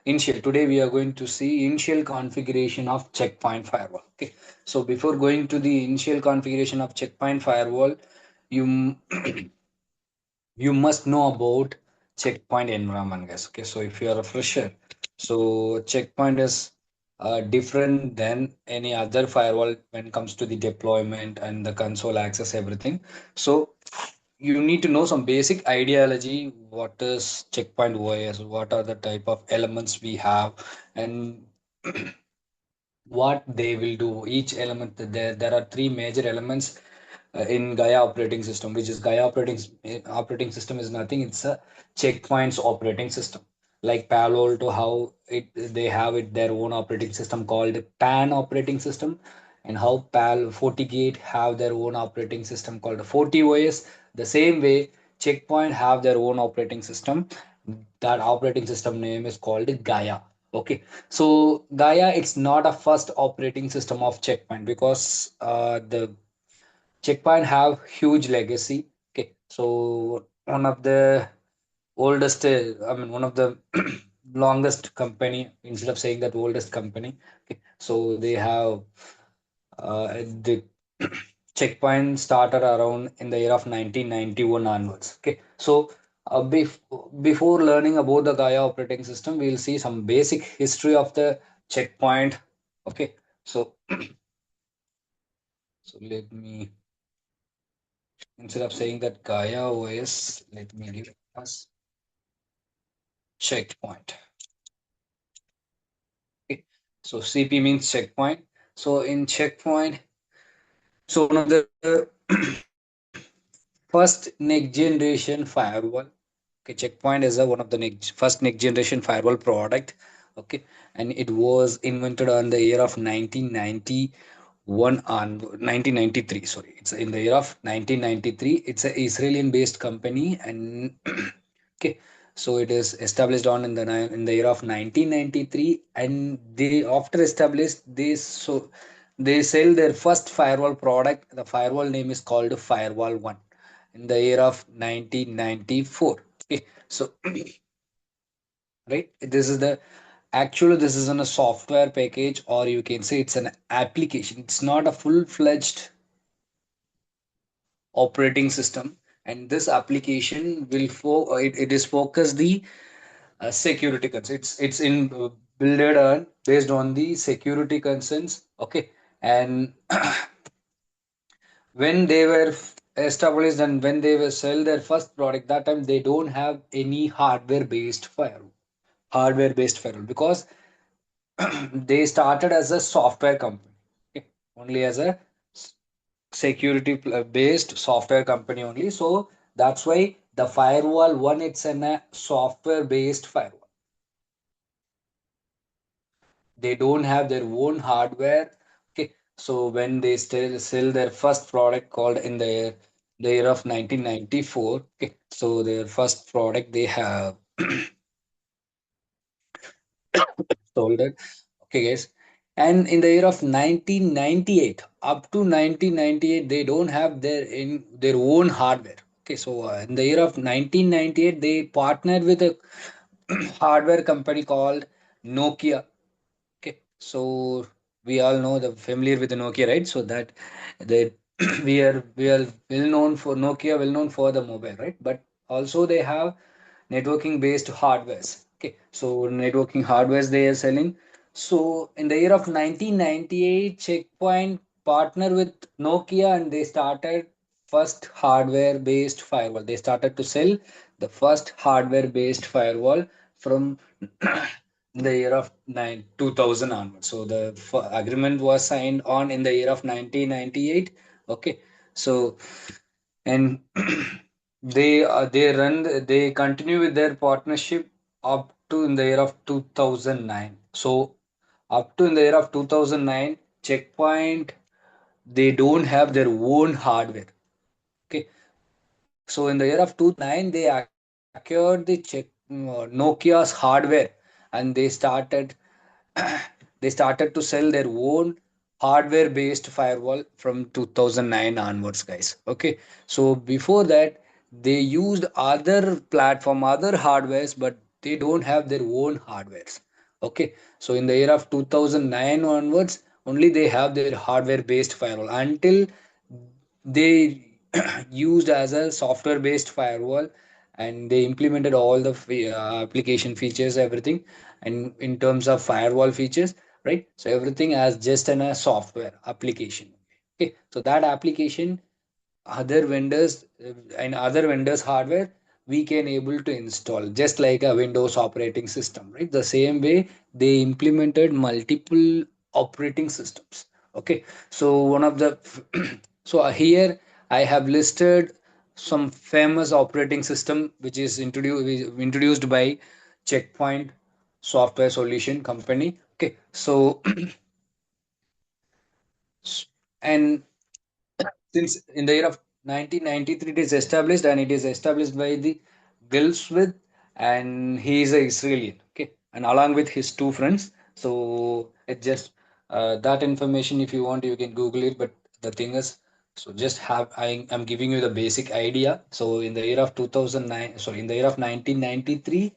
Today we are going to see initial configuration of checkpoint firewall. Okay, so before going to the initial configuration of checkpoint firewall, you you must know about checkpoint environment, guys. Okay, so if you are a fresher, so checkpoint is different than any other firewall when it comes to the deployment and the console access, everything. So you need to know some basic ideology. What is checkpoint OS? What are the type of elements we have, and what they will do. Each element, there are three major elements in Gaia operating system, which is operating system is nothing. It's a checkpoints operating system. Like Paloalto, how they have it their own operating system called PAN operating system, and how FortiGate have their own operating system called FortiOS. The same way, Checkpoint have their own operating system. That operating system name is called Gaia. Okay, so Gaia, it's not a first operating system of Checkpoint because the Checkpoint have huge legacy. Okay, so one of the oldest, one of the longest company, instead of saying that oldest company. Okay, so they have the Checkpoint started around in the year of 1991 onwards. Okay, so before learning about the Gaia operating system, we'll see some basic history of the Checkpoint. Okay, so let me, instead of saying that Gaia OS, let me give us Checkpoint. Okay, so CP means checkpoint. So in Checkpoint, so one of the first next generation firewall. Okay, Checkpoint is one of the first next generation firewall product. Okay, and it was invented on the year of 1991 on 1993. Sorry, it's in the year of 1993. It's a Israeli based company, and okay, so it is established on in the year of 1993, and they after established this, so they sell their first firewall product. The firewall name is called Firewall One in the year of 1994. Okay, so right, this is the actually this is in a software package, or you can say it's an application. It's not a full-fledged operating system, and this application will it is focused the security concerns. It's in builded on based on the security concerns. Okay, and when they were established and when they were sell their first product, that time they don't have any hardware based firewall, because they started as a software company. Okay, only as a security based software company only. So that's why the Firewall One, it's an a software based firewall. They don't have their own hardware. Okay, so when they still sell their first product called in the year of 1994. Okay, so their first product they have sold it. Okay, guys. And in the year of 1998, up to 1998, they don't have their own hardware. Okay, so in the year of 1998, they partnered with a hardware company called Nokia. Okay, so we all know the familiar with the Nokia, right? So that they we are well known for Nokia, well known for the mobile, right? But also they have networking based hardwares. Okay, so networking hardwares they are selling. So in the year of 1998, Checkpoint partnered with Nokia, and they started first hardware based firewall. They started to sell the first hardware based firewall from the year of 2000 onwards. So the agreement was signed on in the year of 1998. Okay, so and they continue with their partnership up to in the year of 2009. So up to in the year of 2009, Checkpoint, they don't have their own hardware. Okay, so in the year of 2009, they acquired the Nokia's hardware, and they started to sell their own hardware based firewall from 2009 onwards, guys. Okay, so before that, they used other platform, other hardwares, but they don't have their own hardwares. Okay, so in the year of 2009 onwards, only they have their hardware based firewall. Until they used as a software based firewall, and they implemented all the application features, everything, and in terms of firewall features, right? So everything as just an a software application. Okay, so that application, other vendors and other vendors hardware, we can able to install just like a Windows operating system, right? The same way they implemented multiple operating systems. Okay, so one of the so here I have listed some famous operating system which is introduced by Checkpoint Software Solution Company. Okay, so and since in the year of 1993 it is established, and it is established by the 𝒊𝒊𝒄𝒂𝒍𝒍, and he is a Israelian. Okay, and along with his two friends. So it just that information, if you want, you can Google it. But the thing is, so just have I'm giving you the basic idea. So in the year of 2009, sorry, in the year of 1993,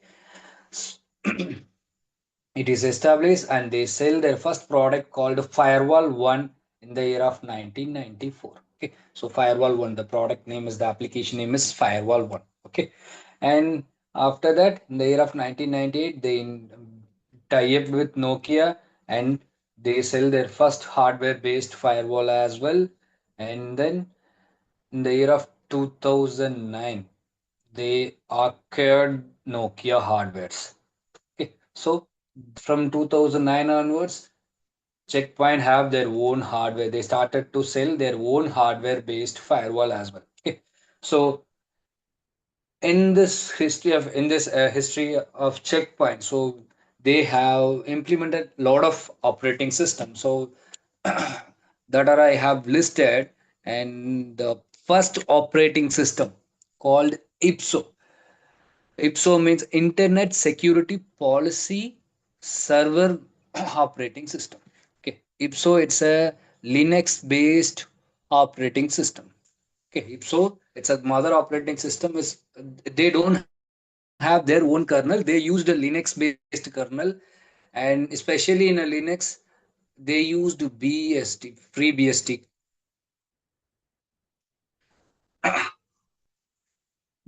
it is established, and they sell their first product called Firewall One in the year of 1994. Okay, so Firewall One, the product name is, the application name is Firewall One. Okay, and after that, in the year of 1998, they tie up with Nokia, and they sell their first hardware-based firewall as well. And then in the year of 2009, they acquired Nokia hardwares. Okay, so from 2009 onwards, Checkpoint have their own hardware. They started to sell their own hardware-based firewall as well. Okay, so in this history of Checkpoint, so they have implemented a lot of operating systems. So that are I have listed, and the first operating system called IPSO. IPSO means Internet Security Policy Server Operating System. Okay, IPSO, it's a Linux based operating system. Okay, IPSO, it's a mother operating system. Is They don't have their own kernel. They used a Linux based kernel, and especially in a Linux, they used BST, free BST,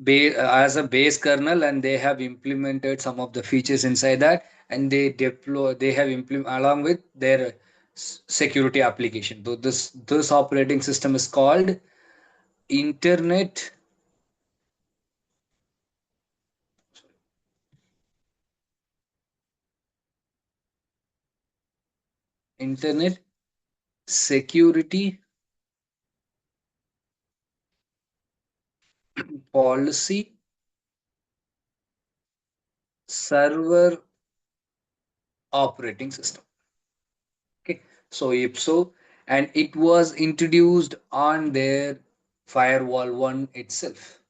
as a base kernel, and they have implemented some of the features inside that, and they have implement along with their security application. So this operating system is called internet internet security policy server operating system. Okay, so IPSO, and it was introduced on their firewall one itself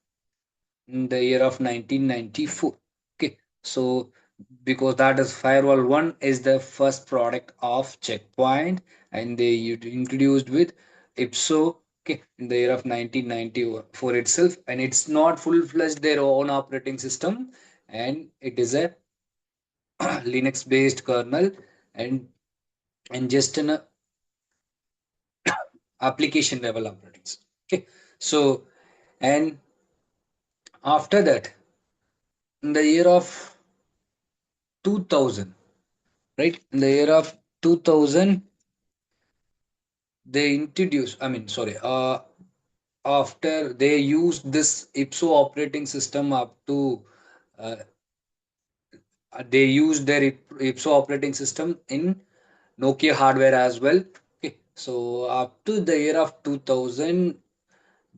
in the year of 1994. Okay, so because that is firewall one is the first product of Checkpoint, and they introduced with IPSO. Okay, in the year of 1994 itself, and it's not full-fledged their own operating system, and it is a Linux based kernel, and just an application level operating system. Okay, so and after that, in the year of 2000, right? In the year of 2000, they introduced, I mean, sorry, after they used this IPSO operating system up to, uh, they used their IPSO operating system in Nokia hardware as well. Okay, so up to the year of 2000,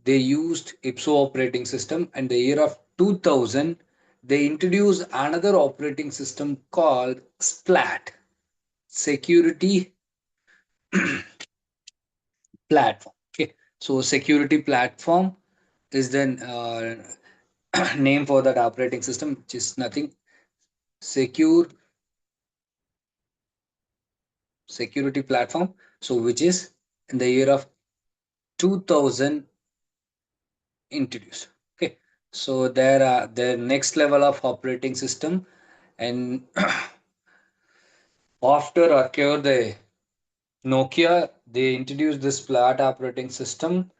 they used IPSO operating system, and the year of 2000, they introduced another operating system called SPLAT, Security Platform. Okay, so security platform is the name for that operating system, which is nothing secure security platform. So which is in the year of 2000 introduced. Okay, so there are the next level of operating system, And after occur the Nokia, they introduced this flat operating system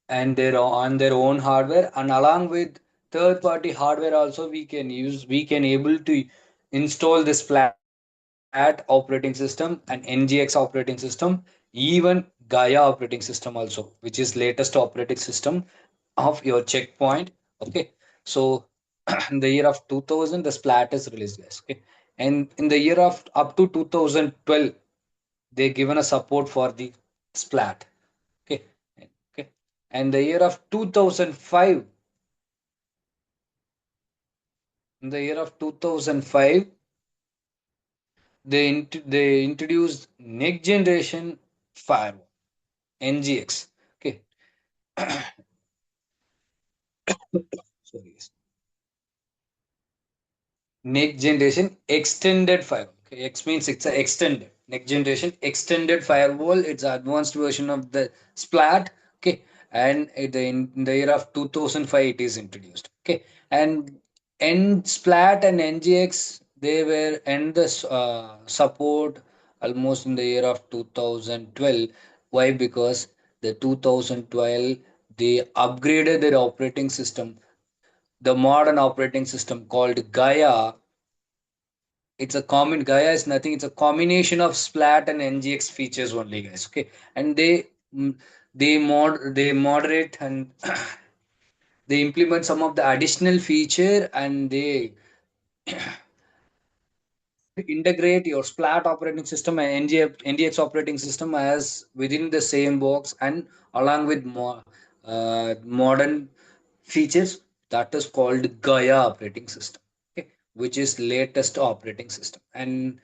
and their on their own hardware, and along with third party hardware also we can able to install this flat operating system and NGX operating system, even Gaia operating system also, which is latest operating system of your checkpoint. Okay, so in the year of 2000 the splat is released, guys. Okay, and in the year of up to 2012 they given a support for the splat. Okay, okay, and the year of 2005, in the year of 2005 they introduced next generation firewall, NGX. Okay, sorry, next generation extended firewall. Okay, X means it's a extended. Next generation extended firewall. It's an advanced version of the Splat. Okay, and in the year of 2005 it is introduced. Okay, and Splat and NGX they were end the support almost in the year of 2012. Why? Because the 2012 they upgraded their operating system, the modern operating system called Gaia. It's a common Gaia is nothing. It's a combination of Splat and NGX features only, guys. Okay, and mm, they moderate and they implement some of the additional feature, and they integrate your Splat operating system and NGX operating system as within the same box, and along with modern features, that is called Gaia operating system. Okay, which is latest operating system. And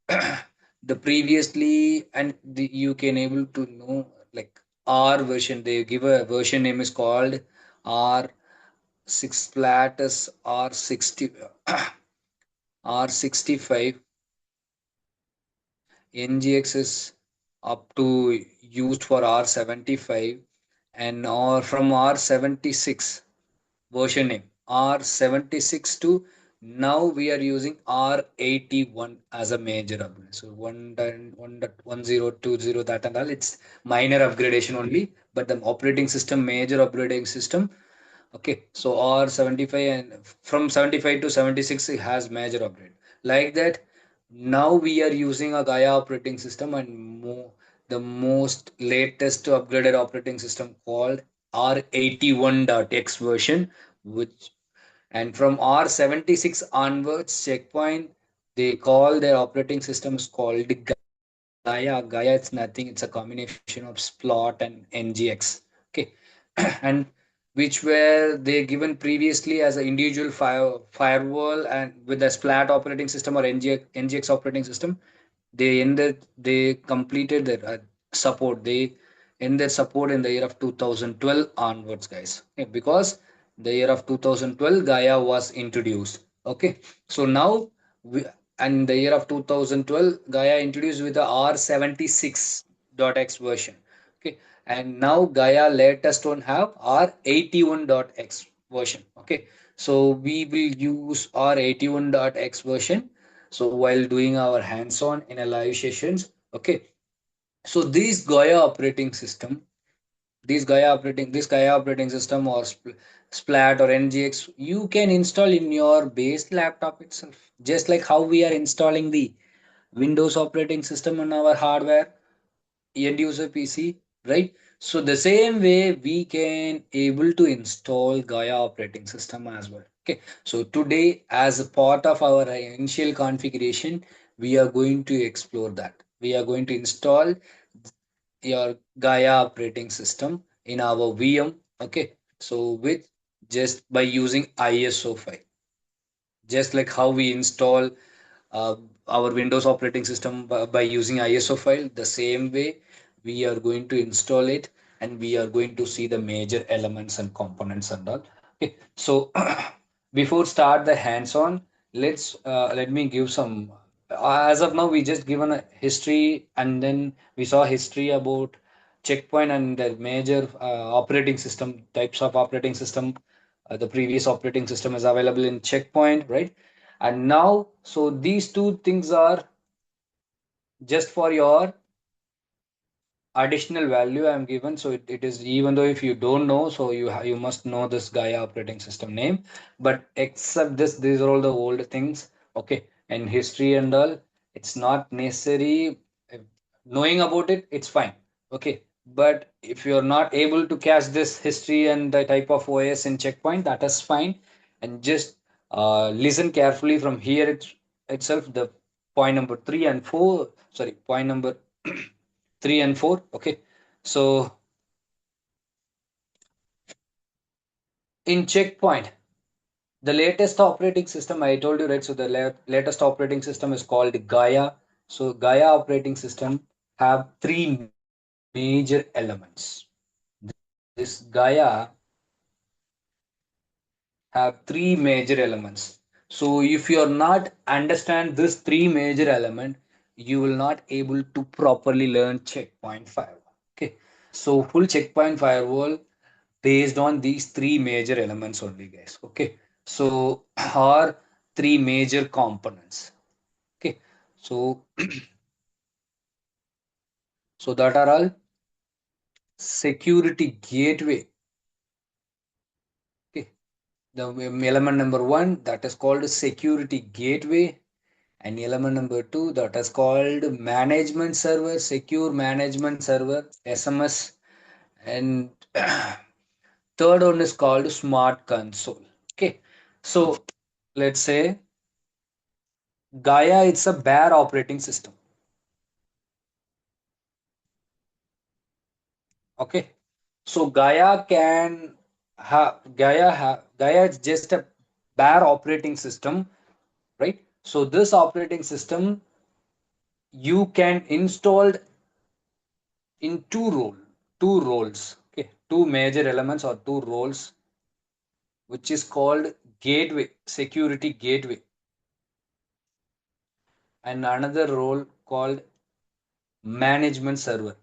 the previously and you can able to know like R version, they give a version name is called R6 Platus R60 R65. NGX is up to used for R75, and or from R76 version name R76 to now we are using R81 as a major upgrade. So 1.1020 that and all, it's minor upgradation only, but the operating system major operating system. Okay, so R75 and from 75 to 76 it has major upgrade. Like that, now we are using a Gaia operating system and the most latest upgraded operating system called R81.X version, which and from R76 onwards, Checkpoint they call their operating systems called Gaia. Gaia it's nothing, it's a combination of Splot and NGX. Okay, and which were they given previously as an individual firewall and with a Splat operating system or NGX operating system. They completed their support. They ended support in the year of 2012 onwards, guys. Okay, because the year of 2012 Gaia was introduced. Okay, so now we and the year of 2012 Gaia introduced with the R76.X version. Okay, and now Gaia latest one have R81.X version. Okay, so we will use R81.X version so while doing our hands-on in a live sessions. Okay, so this Gaia operating system or Splat or NGX, you can install in your base laptop itself, just like how we are installing the Windows operating system on our hardware end user PC, right? So the same way we can able to install Gaia operating system as well. Okay, so today as a part of our initial configuration, we are going to explore that. We are going to install your Gaia operating system in our VM. Okay, so with just by using ISO file, just like how we install uh, our Windows operating system by using ISO file, the same way we are going to install it, and we are going to see the major elements and components and all. Okay, so before start the hands-on, let me give some. As of now, we just given a history, and then we saw history about Checkpoint and the major operating system types of operating system. The previous operating system is available in Checkpoint, right? And now, so these two things are just for your additional value I'm given. So it is, even though if you don't know, so you must know this Gaia operating system name. But except this, these are all the old things. Okay, and history and all, it's not necessary. uh, Knowing about it, it's fine. Okay, but if you're not able to catch this history and the type of OS in checkpoint, that is fine. And just listen carefully from here itself. The point number 3 and 4, sorry, point number 3 and 4. Okay, so in checkpoint, the latest operating system I told you, right? So the latest operating system is called Gaia. So Gaia operating system have three major elements. This Gaia have three major elements. So if you're not understand this three major element, you will not able to properly learn checkpoint firewall. Okay, so full checkpoint firewall based on these three major elements only, guys. Okay, so are three major components. Okay, so so that are all security gateway. Okay, the element number one, that is called security gateway, and element number two, that is called management server, secure management server, SMS. And third one is called smart console. Okay, so let's say Gaia, it's a bare operating system. Okay, so Gaia is just a bare operating system, right? So this operating system you can install in two roles. Okay, two major elements or two roles, which is called gateway, security gateway, and another role called management server.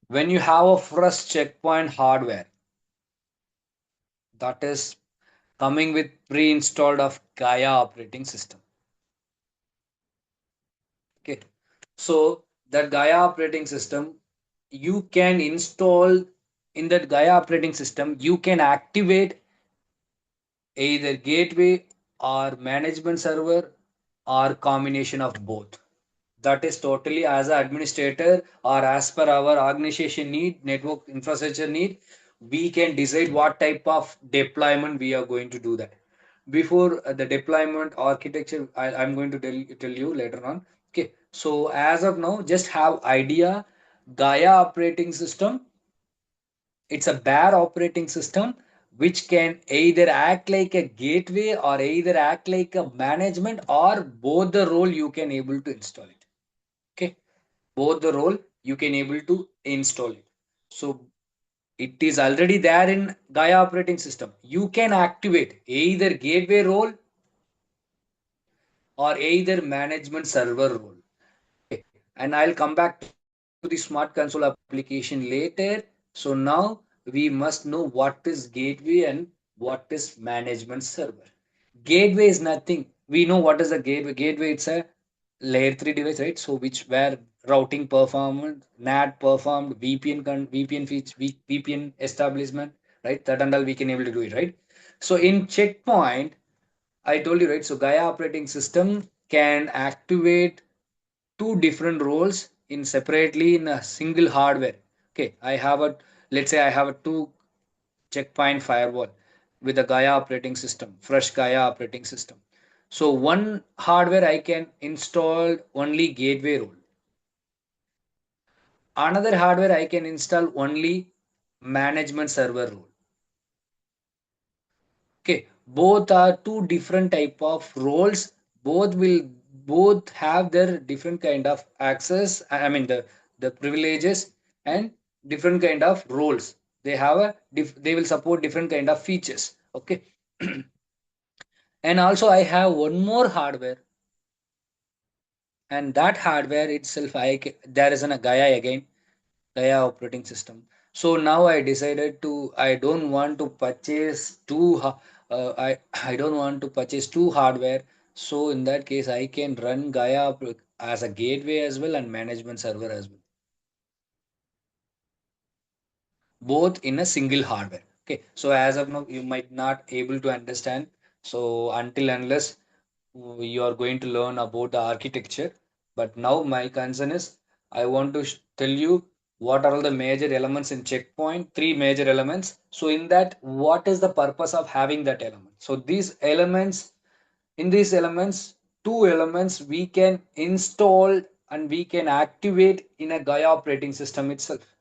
When you have a fresh checkpoint hardware that is coming with pre-installed of Gaia operating system. Okay, so that Gaia operating system you can install. In that Gaia operating system you can activate either gateway or management server or combination of both. That is totally as an administrator or as per our organization need, network infrastructure need, we can decide what type of deployment we are going to do that. Before the deployment architecture, I'm going to tell you later on. Okay, so as of now, just have idea. Gaia operating system, it's a bare operating system which can either act like a gateway or either act like a management, or both the role you can able to install it. Okay, both the role you can able to install it. So it is already there in Gaia operating system. You can activate either gateway role or either management server role. Okay, and I'll come back to the smart console application later. So now we must know what is gateway and what is management server. Gateway is nothing. We know what is the gateway. Gateway, it's a layer 3 device, right? So which where routing performed, NAT performed, VPN VPN establishment, right? That and all we can able to do it, right? So in checkpoint, I told you, right? So Gaia operating system can activate two different roles in separately in a single hardware. Okay, let's say I have a two checkpoint firewall with a Gaia operating system, fresh Gaia operating system. So one hardware I can install only gateway role. Another hardware I can install only management server role. Okay, both are two different type of roles. Both have their different kind of access. I mean the privileges and different kind of roles. They have they will support different kind of features. Okay, and also I have one more hardware, and that hardware itself there is a Gaia again, Gaia operating system. So now I decided to, I don't want to purchase I don't want to purchase two hardware. So in that case, I can run as a gateway as well and management server as well, both in a single hardware. Okay. So as of now, you might not able to understand. So until unless you are going to learn about the architecture. But now my concern is I want to tell you what are all the major elements in checkpoint, three major elements. So in that, what is the purpose of having that element? So in these elements, two elements we can install and we can activate in a Gaia operating system itself.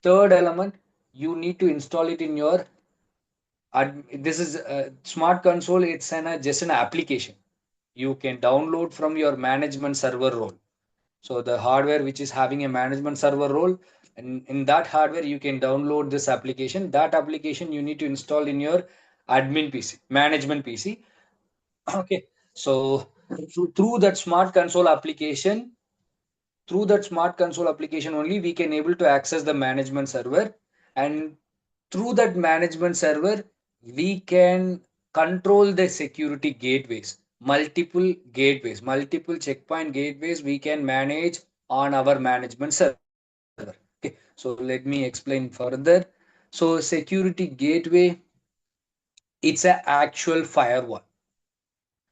Third element, you need to install it in your this is smart console. It's just an application you can download from your management server role. So the hardware which is having a management server role, and in that hardware you can download this application. That application you need to install in your admin PC, management PC. Okay. So through that smart console application, only we can able to access the management server, and through that management server we can control the security gateways, multiple checkpoint gateways we can manage on our management server. Okay, so let me explain further. So security gateway, it's a actual firewall.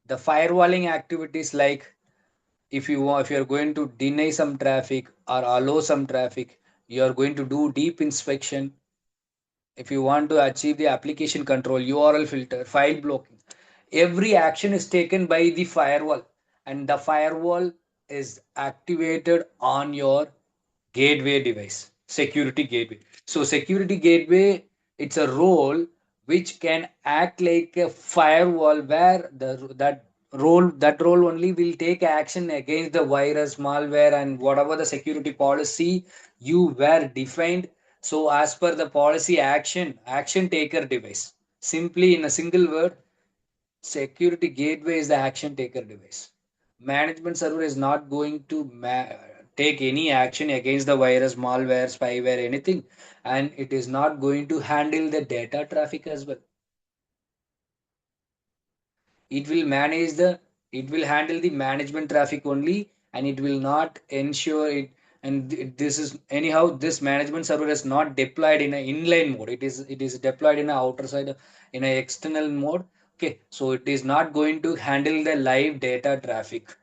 The firewalling activities, like if you are going to deny some traffic or allow some traffic, you are going to do deep inspection. If you want to achieve the application control, URL filter, file blocking, every action is taken by the firewall, and the firewall is activated on your gateway device, security gateway. So security gateway, it's a role which can act like a firewall, where that role only will take action against the virus, malware, and whatever the security policy you were defined. So as per the policy, action taker device. Simply in a single word, security gateway is the action taker device. Management server is not going to take any action against the virus, malware, spyware, anything, and it is not going to handle the data traffic as well. It will manage the, it will handle the management traffic only, and it will not ensure it. And this is anyhow, this management server is not deployed in an inline mode. It is deployed in a outer side, in a external mode. Okay, so it is not going to handle the live data traffic.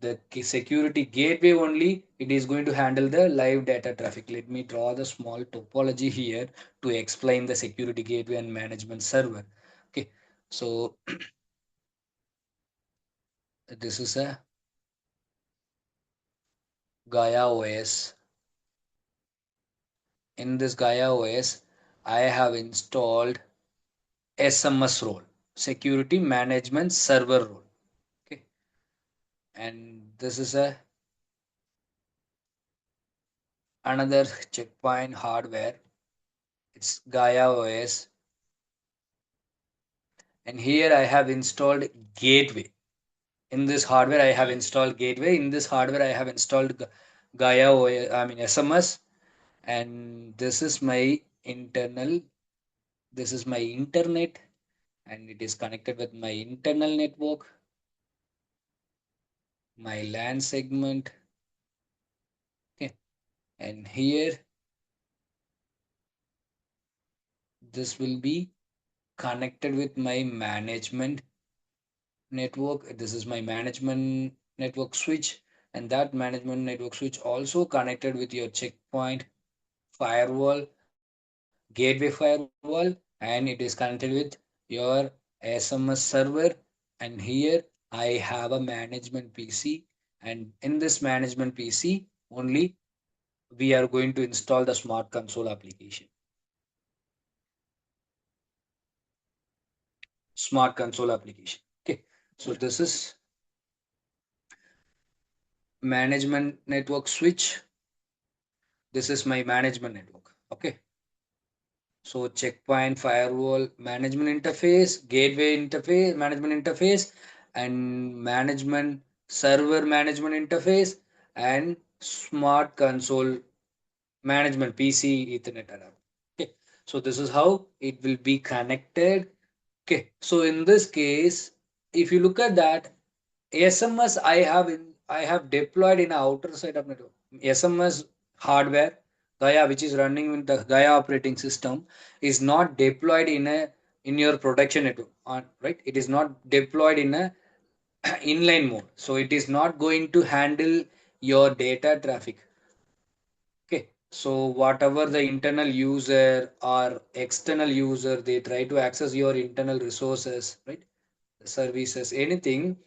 The security gateway only, it is going to handle the live data traffic. Let me draw the small topology here to explain the security gateway and management server. Okay, so this is a Gaia OS. In this Gaia OS, I have installed SMS role, security management server role. Okay, and this is a another checkpoint hardware. It's Gaia OS, and here I have installed gateway. In this hardware, I have installed gateway. In this hardware, I have installed Gaia OS, I mean SMS, and this is my internal. This is my internet, and it is connected with my internal network, my LAN segment. Okay, and here this will be connected with my management network. This is my management network switch, and that management network switch also connected with your checkpoint firewall, gateway firewall, and it is connected with your SMS server. And here I have a management PC, and in this management PC only we are going to install the smart console application. Smart console application. Okay, so this is management network switch. This is my management network. Okay, so checkpoint firewall management interface, gateway interface, management interface, and management server management interface, and smart console management PC Ethernet adapter. So this is how it will be connected. Okay, so in this case, if you look at that, SMS I have deployed in outer side of network. SMS hardware Gaia, which is running with the Gaia operating system, is not deployed in your production network. Right? It is not deployed in a inline mode. So it is not going to handle your data traffic. Okay. So whatever the internal user or external user, they try to access your internal resources, right? Services, anything,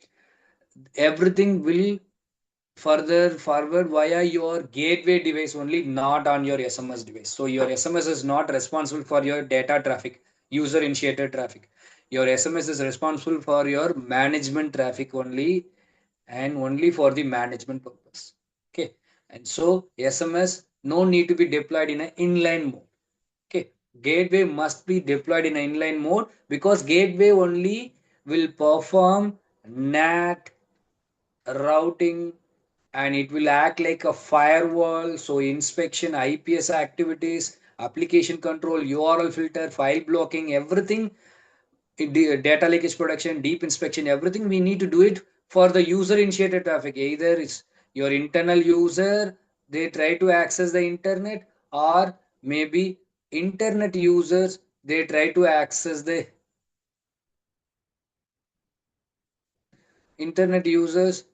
everything will further forward via your gateway device only, not on your SMS device. So your SMS is not responsible for your data traffic, user initiated traffic. Your SMS is responsible for your management traffic only, and only for the management purpose. Okay. And so SMS no need to be deployed in an inline mode. Okay. Gateway must be deployed in an inline mode, because gateway only will perform NAT routing, and it will act like a firewall. So inspection, IPS activities, application control, URL filter, file blocking, everything, data leakage protection, deep inspection, everything we need to do it for the user initiated traffic. Either it's your internal user, they try to access the internet, or maybe internet users, they try to access the internet users,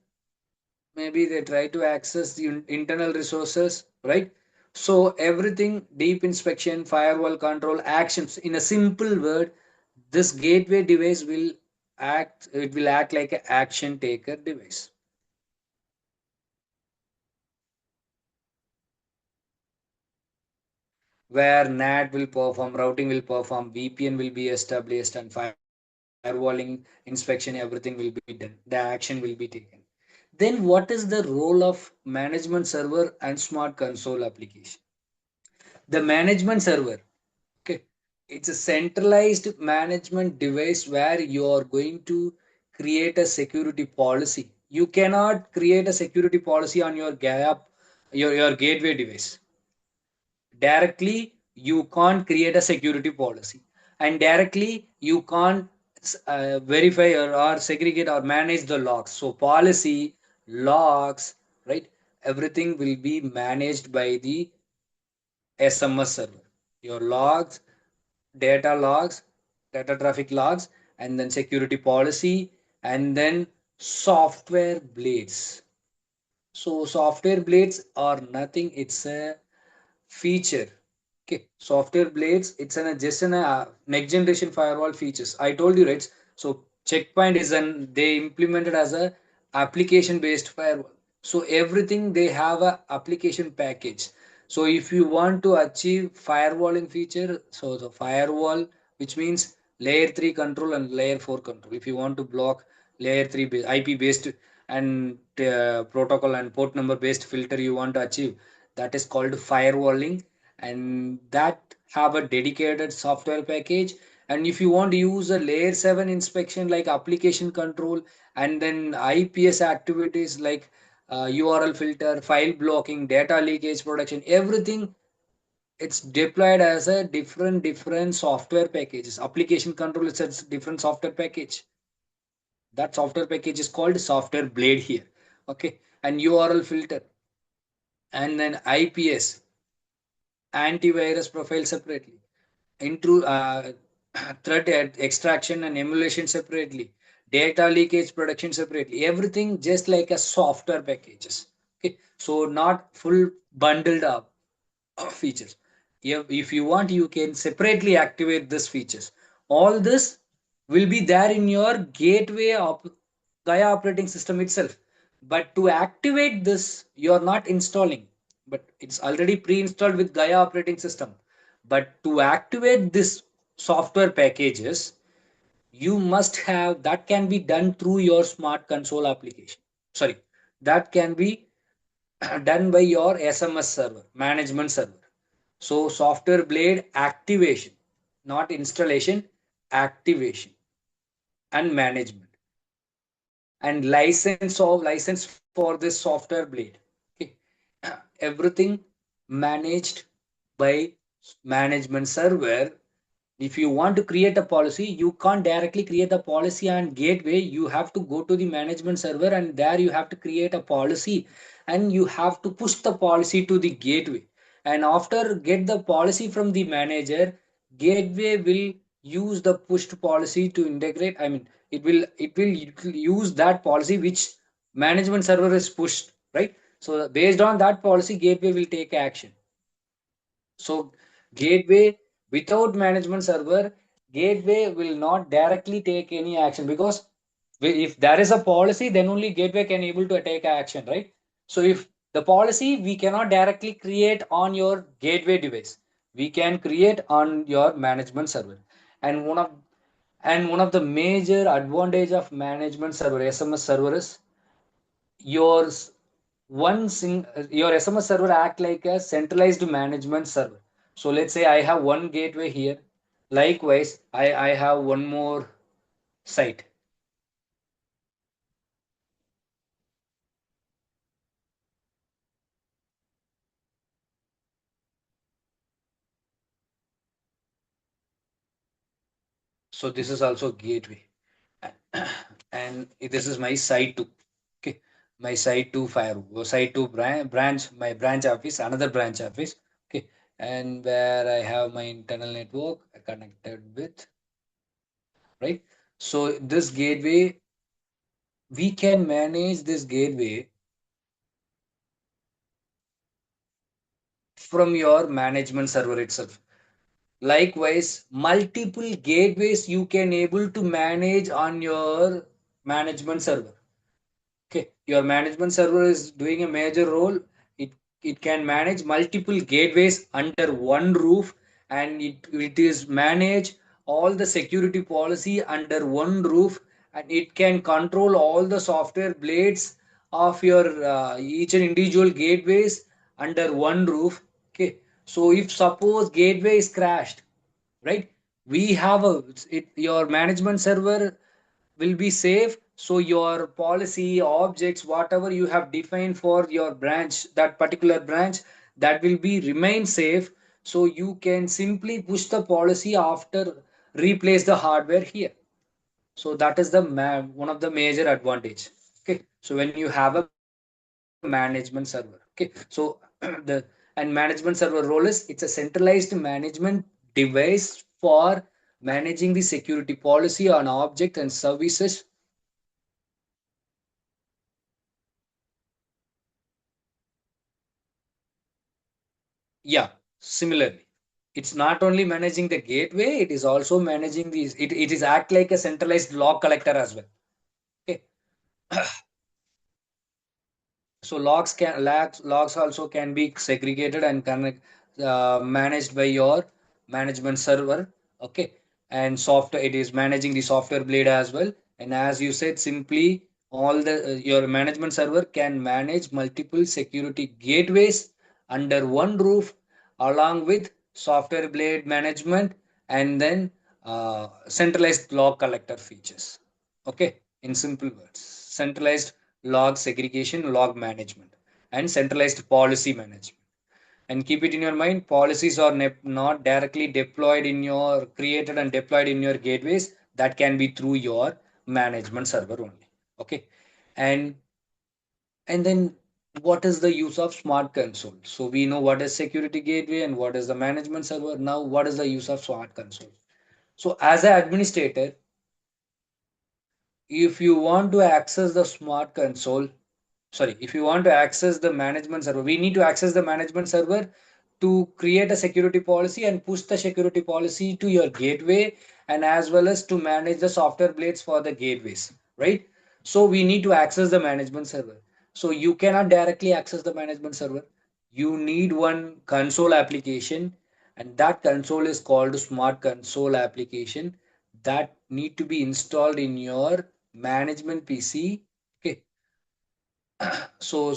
maybe they try to access the internal resources, right? So everything, deep inspection, firewall control, actions, in a simple word, this gateway device will it will act like an action taker device, where NAT will perform, routing will perform, VPN will be established, and firewalling, inspection, everything will be done. The action will be taken. Then what is the role of management server and smart console application? The management server, okay, it's a centralized management device where you are going to create a security policy. You cannot create a security policy on your gap, your gateway device. Directly, you can't create a security policy, and directly you can't verify or segregate or manage the logs. So policy, logs, right? Everything will be managed by the SMS server. Your logs, data logs, data traffic logs, and then security policy, and then software blades. So software blades are nothing, it's a feature. Okay, software blades, it's an just an next generation firewall features. I told you, right? So Checkpoint is an they implemented as a application based firewall. So everything they have a application package. So if you want to achieve firewalling feature, so the firewall, which means layer 3 control and layer 4 control. If you want to block layer 3 IP based and protocol and port number based filter you want to achieve, that is called firewalling, and that have a dedicated software package. And if you want to use a layer 7 inspection like application control, and then IPS activities like URL filter, file blocking, data leakage protection, everything, it's deployed as a different software packages. Application control is a different software package. That software package is called software blade here. Okay, and URL filter, and then IPS, antivirus profile separately, intrude threat extraction and emulation separately, data leakage protection separately, everything just like a software packages. Okay, so not full bundled up features. If you want, you can separately activate these features. All this will be there in your gateway Gaia operating system itself. But to activate this, you are not installing, but it's already pre-installed with Gaia operating system. But to activate this software packages, you must have, that can be done through your smart console application. Sorry, that can be done by your SMS server, management server. So software blade activation, not installation, activation and management, and license for this software blade. Okay. Everything managed by management server, if you want to create a policy, you can't directly create the policy on gateway. You have to go to the management server, and there you have to create a policy, and you have to push the policy to the gateway. And after get the policy from the manager, gateway will use the pushed policy to integrate. I mean, it will use that policy which management server is pushed, right? So based on that policy, gateway will take action. So gateway without management server, gateway will not directly take any action, because if there is a policy, then only gateway can able to take action, right? So if the policy we cannot directly create on your gateway device, we can create on your management server. And one of the major advantage of management server, SMS server, is yours your SMS server act like a centralized management server. So let's say I have one gateway here. Likewise, I have one more site. So this is also gateway. And this is my site 2. Okay. My site 2 firewall, site 2 branch, my branch office, another branch office. Okay. And where I have my internal network connected with, right? So this gateway, we can manage this gateway from your management server itself. Likewise, multiple gateways you can able to manage on your management server. Okay, your management server is doing a major role. It can manage multiple gateways under one roof, and it is manage all the security policy under one roof, and it can control all the software blades of your each and individual gateways under one roof. Okay, so if suppose gateway is crashed, right, we have your management server will be safe. So your policy objects, whatever you have defined for your branch, that particular branch, that will be remain safe. So you can simply push the policy after replace the hardware here. So that is the one of the major advantage. Okay, so when you have a management server, okay, so the and management server role is, it's a centralized management device for managing the security policy on object and services. Yeah, similarly, it's not only managing the gateway, it is also managing these. It is act like a centralized log collector as well. Okay. So logs also can be segregated and managed by your management server. Okay, and software, it is managing the software blade as well. And as you said, simply all the your management server can manage multiple security gateways under one roof, along with software blade management, and then centralized log collector features. Okay, in simple words, centralized log segregation, log management, and centralized policy management. And keep it in your mind, policies are not directly deployed in your created and deployed in your gateways. That can be through your management server only. Okay, and then what is the use of smart console? So we know what is security gateway and what is the management server. Now, what is the use of smart console? So as an administrator, if you want to access the smart console, sorry, if you want to access the management server, we need to access the management server to create a security policy and push the security policy to your gateway, and as well as to manage the software blades for the gateways, right? So we need to access the management server. So you cannot directly access the management server. You need one console application, and that console is called smart console application, that need to be installed in your management PC. Okay, so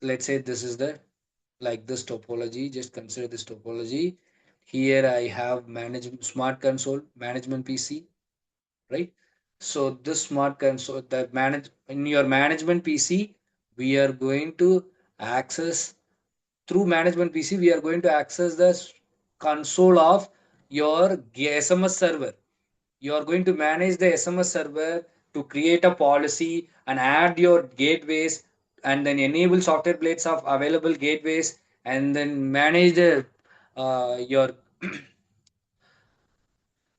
let's say this is the, like this topology, just consider this topology. Here I have management smart console management PC, right? So this smart console, that manage in your management PC, we are going to access through management PC, we are going to access the console of your SMS server. You are going to manage the SMS server to create a policy and add your gateways, and then enable software blades of available gateways, and then manage the your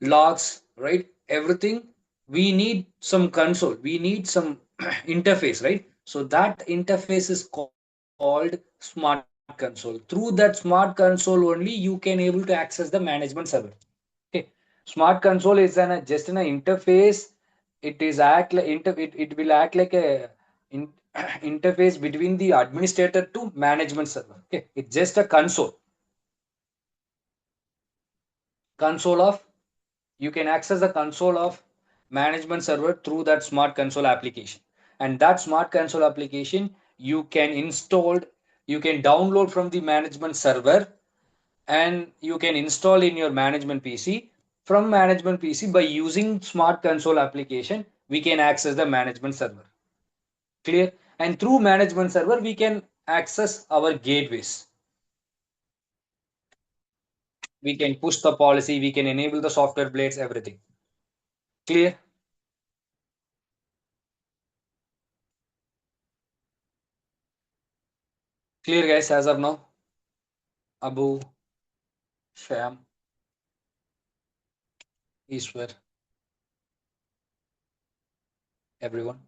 logs, right? Everything. We need some console. We need some interface, right? So that interface is called smart console. Through that smart console only you can able to access the management server. Okay. Smart console is just an interface. It is act like it will act like a in, interface between the administrator to management server. Okay. It's just a console of you can access the console of management server through that smart console application, and that smart console application you can download from the management server, and you can install in your management PC. From management PC, by using smart console application, we can access the management server. Clear? And through management server we can access our gateways. We can push the policy, we can enable the software blades, everything. Clear? Clear, guys, as of now? Abu, Sham, Eastward, everyone.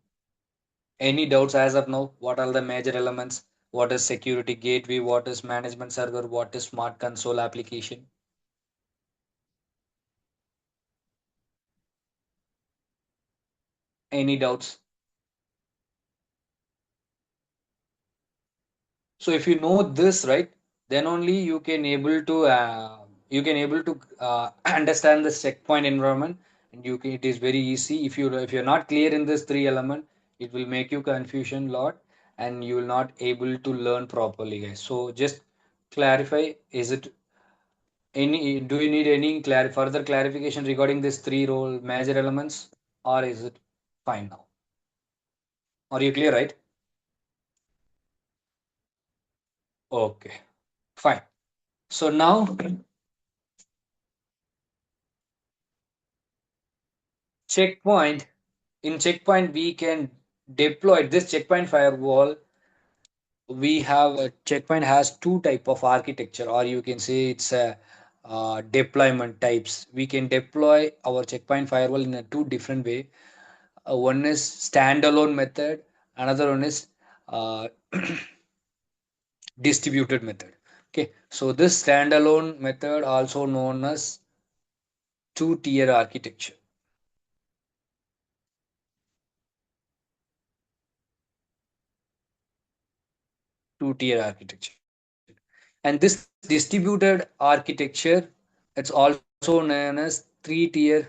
Any doubts as of now? What are the major elements? What is security gateway? What is management server? What is smart console application? Any doubts? So if you know this, right, then only you can able to understand the checkpoint environment, and it is very easy. If you're not clear in this three element, it will make you confusion lot, and you will not able to learn properly, guys. So just clarify. Is it any? Do you need any further clarification regarding these three role major elements, or is it fine now? Are you clear, right? Okay, fine. So now checkpoint in checkpoint we can deploy this checkpoint firewall. We have a checkpoint has two type of architecture, or you can say it's a deployment types. We can deploy our checkpoint firewall in a two different way. One is standalone method, another one is uh, distributed method. Okay, so this standalone method also known as two-tier architecture. Two-tier architecture. And this distributed architecture, it's also known as three-tier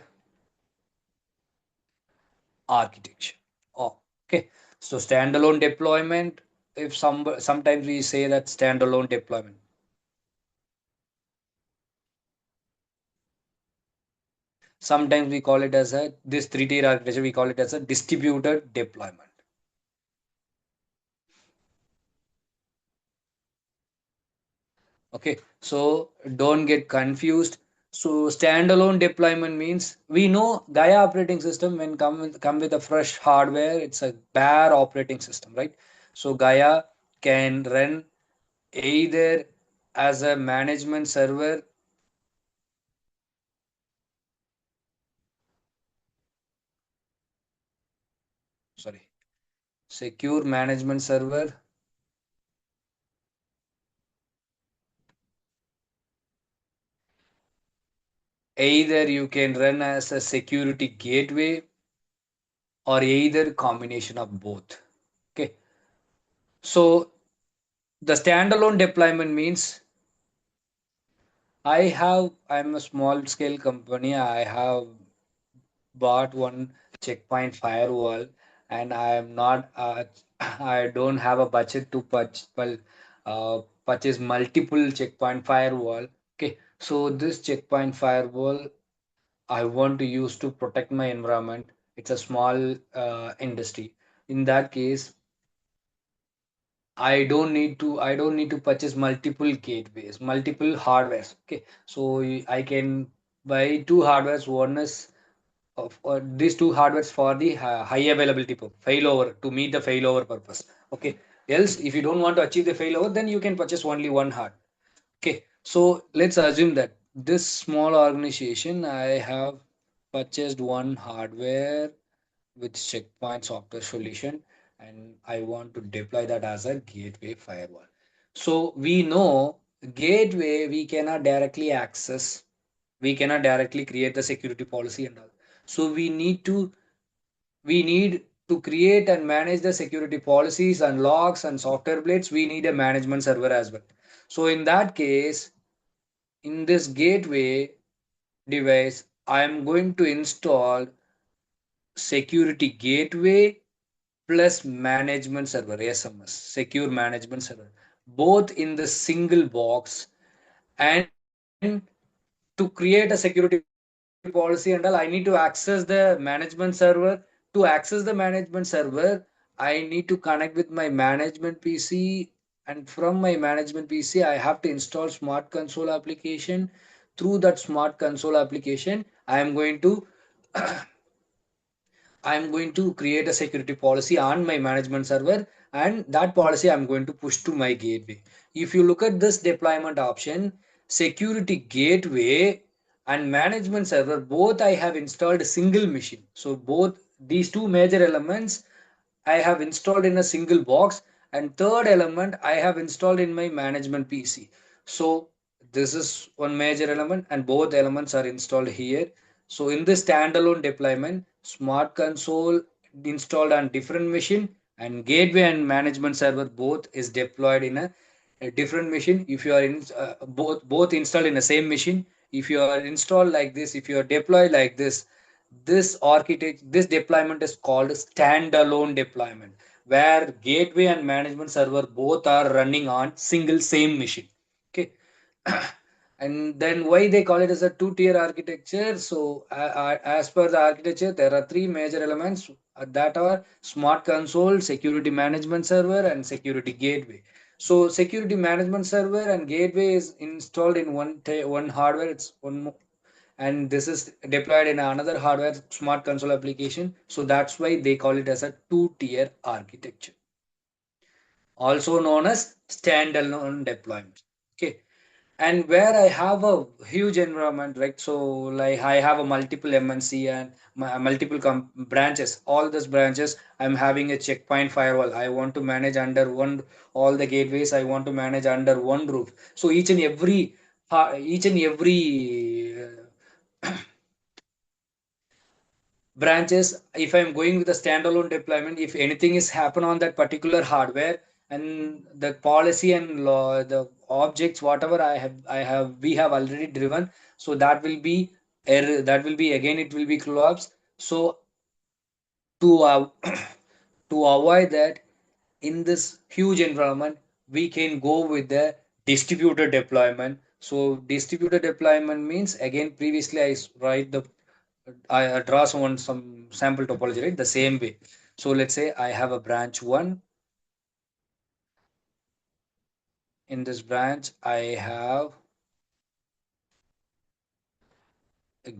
architecture. Oh, okay. So standalone deployment, if sometimes we say that standalone deployment. Sometimes we call it as a this three-tier architecture, we call it as a distributed deployment. Okay, so don't get confused. So standalone deployment means we know Gaia operating system when come with a fresh hardware, it's a bare operating system, right? So Gaia can run either as a management server, sorry, secure management server. Either you can run as a security gateway, or either combination of both. Okay, so the standalone deployment means I'm a small scale company. I have bought one checkpoint firewall, and I am not, I don't have a budget to purchase multiple checkpoint firewall. Okay, so this checkpoint firewall I want to use to protect my environment. It's a small industry. In that case, I don't need to purchase multiple gateways, multiple hardwares. Okay, so I can buy two hardwares. One is of these two hardwares for the high availability failover, to meet the failover purpose. Okay, else if you don't want to achieve the failover, then you can purchase only one hard. Okay, so let's assume that this small organization, I have purchased one hardware with checkpoint software solution, and I want to deploy that as a gateway firewall. So we know gateway we cannot directly access, we cannot directly create the security policy and all. So we need to create and manage the security policies and logs and software blades. We need a management server as well. So in that case, in this gateway device, I am going to install security gateway plus management server, SMS, secure management server, both in the single box. And to create a security policy and all, I need to access the management server. To access the management server, I need to connect with my management PC, and from my management PC, I have to install Smart Console application. Through that Smart Console application, I am going to create a security policy on my management server, and that policy I'm going to push to my gateway. If you look at this deployment option, security gateway and management server, both I have installed a single machine. So both these two major elements I have installed in a single box, and third element I have installed in my management PC. So this is one major element, and both elements are installed here. So in this standalone deployment, Smart Console installed on different machine, and gateway and management server both is deployed in a different machine. If you are in both installed in the same machine, if you are installed like this, if you are deployed like this deployment is called standalone deployment, where gateway and management server both are running on single same machine. Okay. And then why they call it as a two-tier architecture? So as per the architecture, there are three major elements that are Smart Console, security management server, and security gateway. So security management server and gateway is installed in one hardware. It's one, and this is deployed in another hardware Smart Console application. So that's why they call it as a two-tier architecture, also known as standalone deployment. Okay. And where I have a huge environment, right? So like I have a multiple MNC and multiple branches. All those branches, I'm having a checkpoint firewall. I want to manage under one, all the gateways I want to manage under one roof. So each and every branches, if I'm going with a standalone deployment, if anything is happen on that particular hardware, and the policy and law, the objects whatever I have we have already driven, so that will be error, that will be again it will be collapse. So to to avoid that, in this huge environment, we can go with the distributed deployment. So distributed deployment means, again previously write the I draw some sample topology, right? The same way. So let's say I have a branch one. In this branch, I have a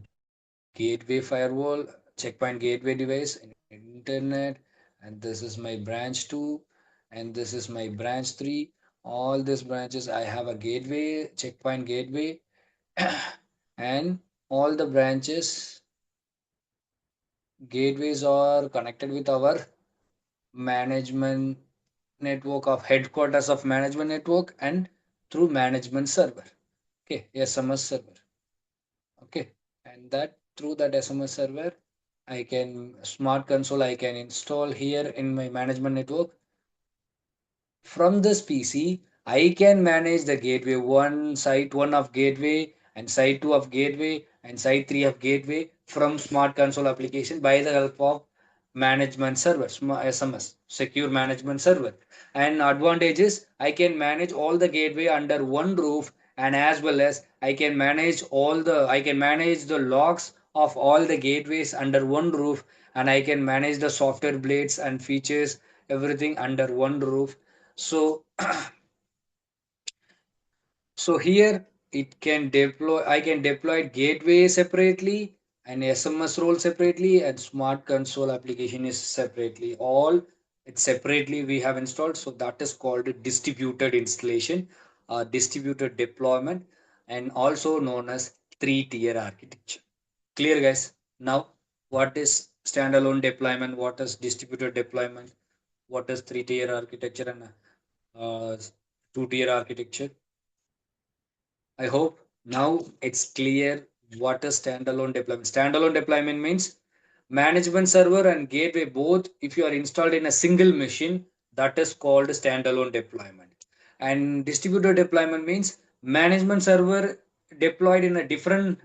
gateway firewall, checkpoint gateway device, and internet, and this is my branch two, and this is my branch three. All these branches, I have a gateway, checkpoint gateway, and all the branches gateways are connected with our management network of headquarters of management network, and through management server. Okay, SMS server. Okay, and that through that SMS server, I can Smart Console I can install here in my management network. From this PC, I can manage the gateway one, site one of gateway, and site two of gateway, and site three of gateway from Smart Console application by the help of management server, SMS, secure management server. And advantage is I can manage all the gateway under one roof, and as well as I can manage the logs of all the gateways under one roof, and I can manage the software blades and features, everything under one roof. So so here it can deploy, I can deploy gateway separately and SMS role separately and smart console application is separately. All it's separately we have installed. So that is called a distributed installation, distributed deployment, and also known as three-tier architecture. Clear, guys? Now, what is standalone deployment? What is distributed deployment? What is three-tier architecture and two-tier architecture? I hope now it's clear what is standalone deployment. Standalone deployment means management server and gateway both, if you are installed in a single machine, that is called standalone deployment. And distributed deployment means management server deployed in a different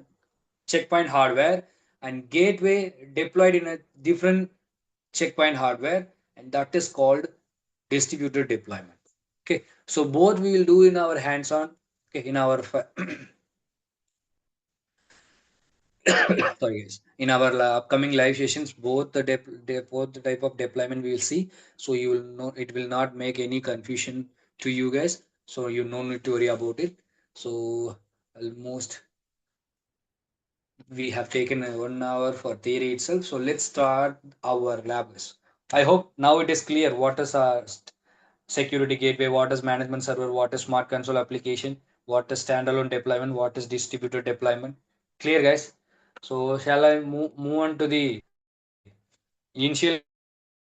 checkpoint hardware and gateway deployed in a different checkpoint hardware, and that is called distributed deployment. Okay, so both we will do in our hands-on. Okay, in our sorry guys, in our upcoming live sessions, both both the type of deployment we will see. So you will know, it will not make any confusion to you guys, so you no need to worry about it. So almost we have taken 1 hour for theory itself, so let's start our labs. I hope now it is clear what is our security gateway, what is management server, what is smart console application, what is standalone deployment, what is distributed deployment. Clear, guys? So shall I move on to the initial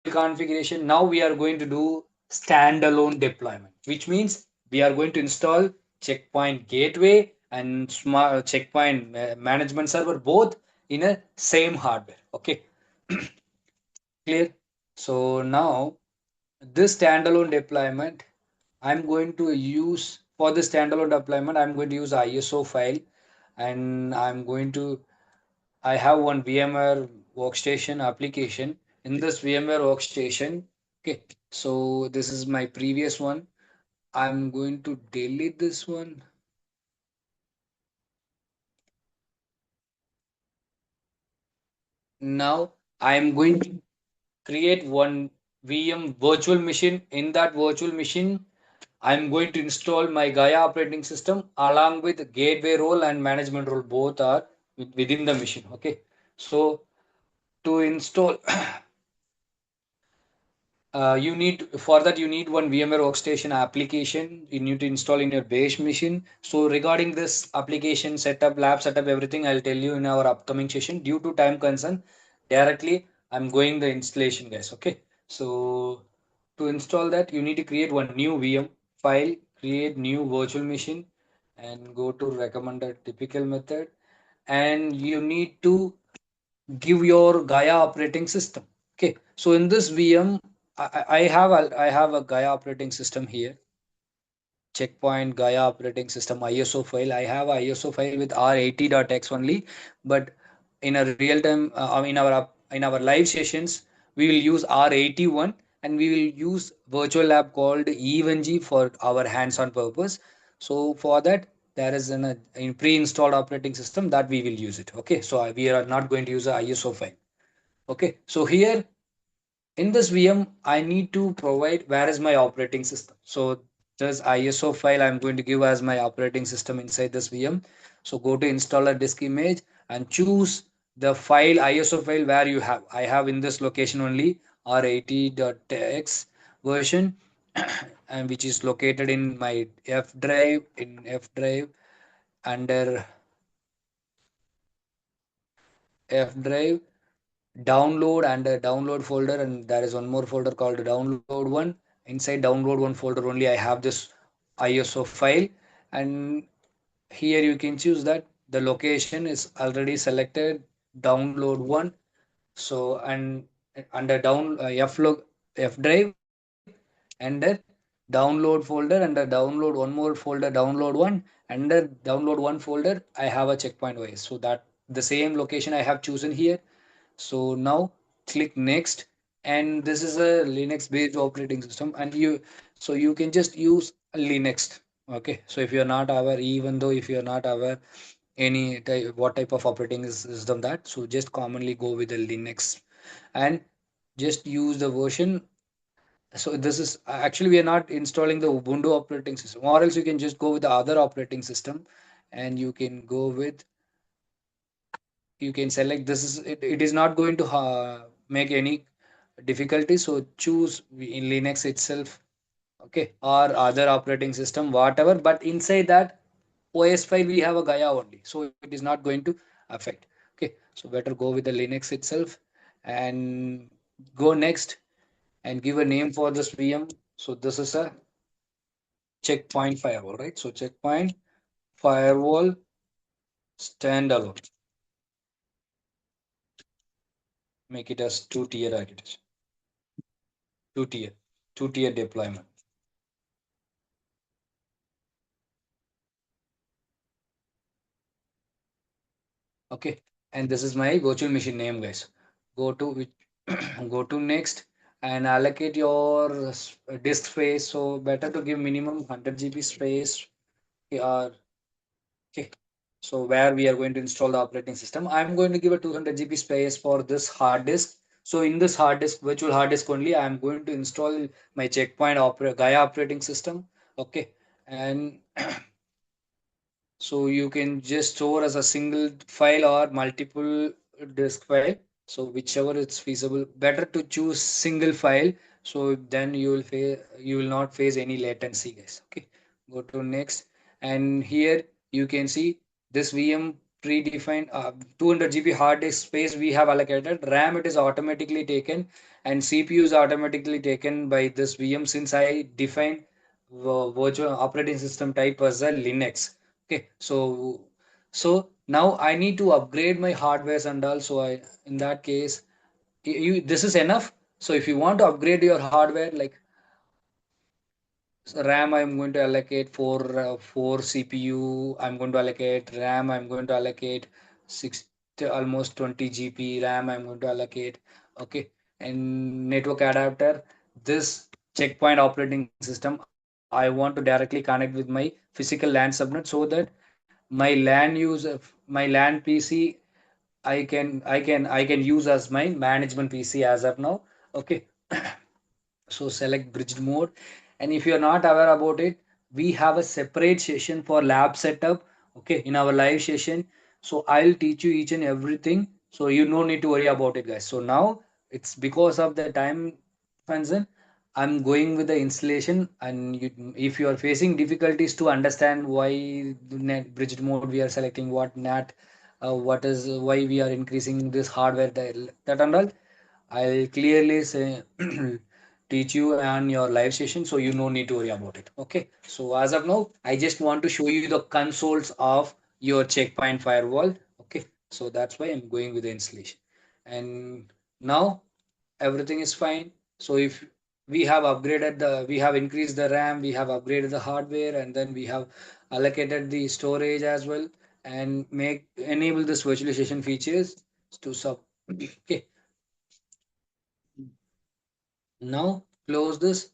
configuration? Now we are going to do standalone deployment, which means we are going to install checkpoint gateway and smart checkpoint management server both in a same hardware. Okay, clear? So now this standalone deployment, I'm going to use for the standalone deployment, I'm going to use ISO file, and I'm going to, I have one VMware workstation application. In this VMware workstation, okay, so this is my previous one. I'm going to delete this one. Now I'm going to create one VM virtual machine. In that virtual machine, I'm going to install my Gaia operating system along with gateway role and management role. Both are within the machine. Okay. So to install, you need for that you need one VMware workstation application you need to install in your base machine. So regarding this application setup, lab setup, everything I'll tell you in our upcoming session. Due to time concern, directly I'm going the installation, guys. Okay. So to install that, you need to create one new VM file, create new virtual machine, and go to recommended typical method. And you need to give your Gaia operating system. Okay, so in this VM, I have a Gaia operating system here. Checkpoint Gaia operating system ISO file. I have a ISO file with R80.x only, but in a real time, in our live sessions, we will use R81 and we will use virtual lab called EvenG for our hands-on purpose. So for that, there is a pre-installed operating system that we will use it. Okay, so we are not going to use a ISO file. Okay, so here in this VM, I need to provide where is my operating system. So this ISO file I'm going to give as my operating system inside this VM. So go to installer disk image and choose the file ISO file where you have. I have in this location only R80.x version and which is located in my F drive under F drive download and a download folder, and there is one more folder called download one. Inside download one folder only I have this ISO file, and here you can choose that the location is already selected download one. So and under F drive under download folder, under download one more folder download one, under download one folder I have a checkpoint OS, so that the same location I have chosen here. So now click next, and this is a Linux based operating system, and you can just use Linux. Okay, so if you're not aware, even though if you're not aware any type, what type of operating system that, so just commonly go with the Linux and just use the version So this is actually we are not installing the Ubuntu operating system, or else you can just go with the other operating system, and you can go with, you can select this is it, it is not going to make any difficulty. So choose in Linux itself, okay, or other operating system, whatever. But inside that OS file we have a Gaia only, so it is not going to affect. Okay, so better go with the Linux itself and go next and give a name for this VM. So this is a checkpoint firewall, right? So checkpoint firewall standalone. Make it as two-tier architecture, two-tier, two-tier deployment. Okay, and this is my virtual machine name, guys. Go to which go to next and allocate your disk space. So better to give minimum 100 GB space. Or okay, so where we are going to install the operating system, I'm going to give a 200 GB space for this hard disk. So in this hard disk, virtual hard disk only, I'm going to install my checkpoint Gaia operating system. Okay, and so you can just store as a single file or multiple disk file. So whichever it's feasible, better to choose single file. So then you will not face any latency, guys. Okay, go to next, and here you can see this VM predefined 200 GB hard disk space we have allocated. RAM it is automatically taken, and CPU is automatically taken by this VM since I defined virtual operating system type as a Linux. Okay, so now I need to upgrade my hardwares and also I in that case you this is enough. So if you want to upgrade your hardware like so RAM, I'm going to allocate four CPU. I'm going to allocate RAM. I'm going to allocate six almost 20 GB RAM. I'm going to allocate. Okay, and network adapter. This checkpoint operating system. I want to directly connect with my physical LAN subnet so that my LAN my LAN PC I can use as my management PC as of now. Okay, so select bridge mode, and if you are not aware about it, we have a separate session for lab setup, okay, in our live session. So I'll teach you each and everything, so you no need to worry about it, guys. So now it's because of the time concern, I'm going with the installation, and if you are facing difficulties to understand why the net bridge mode we are selecting, what NAT, what is why we are increasing this hardware, that and all, I'll clearly say teach you on your live session, so you no need to worry about it. Okay. So as of now, I just want to show you the consoles of your checkpoint firewall. Okay. So that's why I'm going with the installation. And now everything is fine. So if we have increased the RAM, we have upgraded the hardware, and then we have allocated the storage as well, and make enable this virtualization features to sub. Okay. Now close this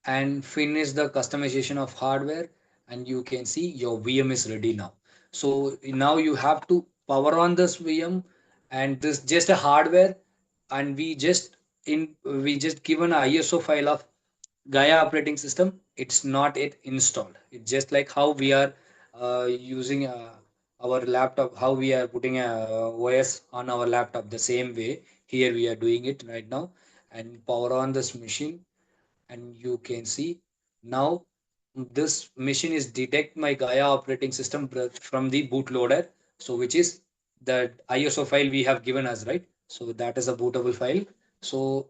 and finish the customization of hardware, and you can see your VM is ready now. So now you have to power on this VM, and this just a hardware, and we just given a ISO file of Gaia operating system. It's not it installed. It's just like how we are using our laptop, how we are putting a OS on our laptop. The same way here we are doing it right now, and power on this machine, and you can see now this machine is detect my Gaia operating system from the bootloader. So which is the ISO file we have given us, right? So that is a bootable file. So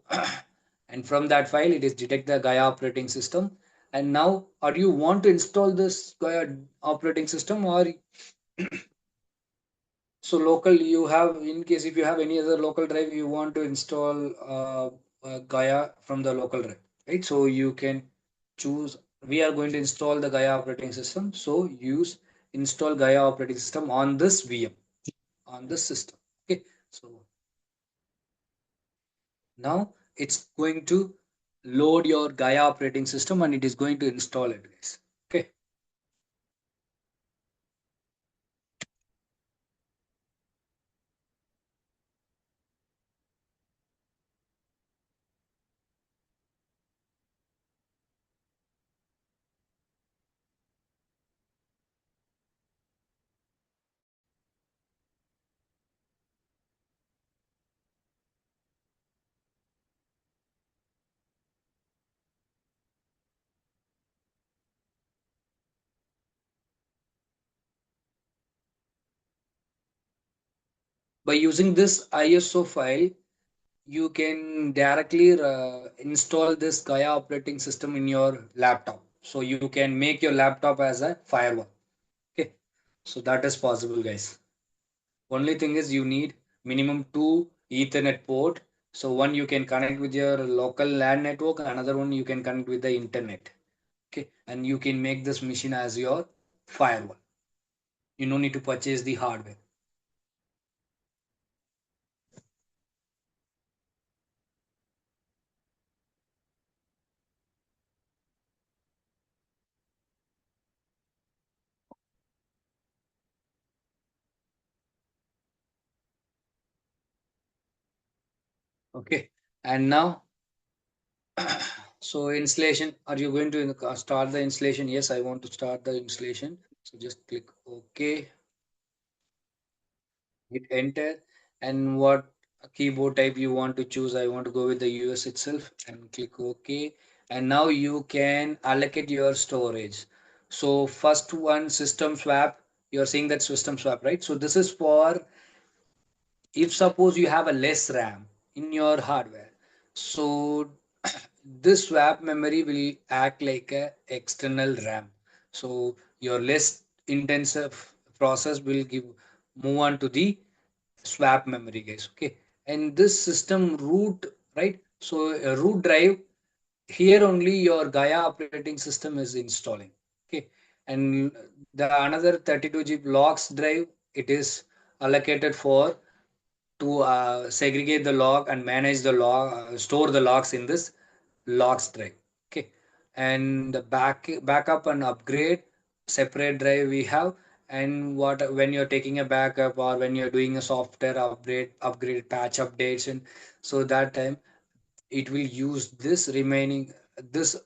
and from that file it is detect the Gaia operating system. And now, or you want to install this Gaia operating system, or so local you have, in case if you have any other local drive you want to install Gaia from the local drive, right? So you can choose, we are going to install the Gaia operating system. So use install Gaia operating system on this VM, on this system. Okay. So now it's going to load your Gaia operating system and it is going to install it, guys. Okay. By using this ISO file, you can directly install this Gaia operating system in your laptop. So you can make your laptop as a firewall. Okay. So that is possible, guys. Only thing is you need minimum two Ethernet port. So one you can connect with your local LAN network, another one you can connect with the internet. Okay. And you can make this machine as your firewall. You don't need to purchase the hardware. Okay. And now, so installation, are you going to start the installation? Yes, I want to start the installation. So just click OK, hit enter, and what keyboard type you want to choose. I want to go with the US itself and click OK. And now you can allocate your storage. So first one, system swap. You're seeing that system swap, right? So this is for if suppose you have a less RAM in your hardware. So this swap memory will act like a external RAM. So your less intensive process will give move on to the swap memory, guys. Okay. And this system root, right? So a root drive, here only your Gaia operating system is installing. Okay. And the another 32 GB logs drive, it is allocated for to segregate the log and manage the log, store the logs in this logs drive. Okay, and the backup and upgrade separate drive we have. And what when you're taking a backup or when you're doing a software upgrade patch updates, and so that time it will use this remaining this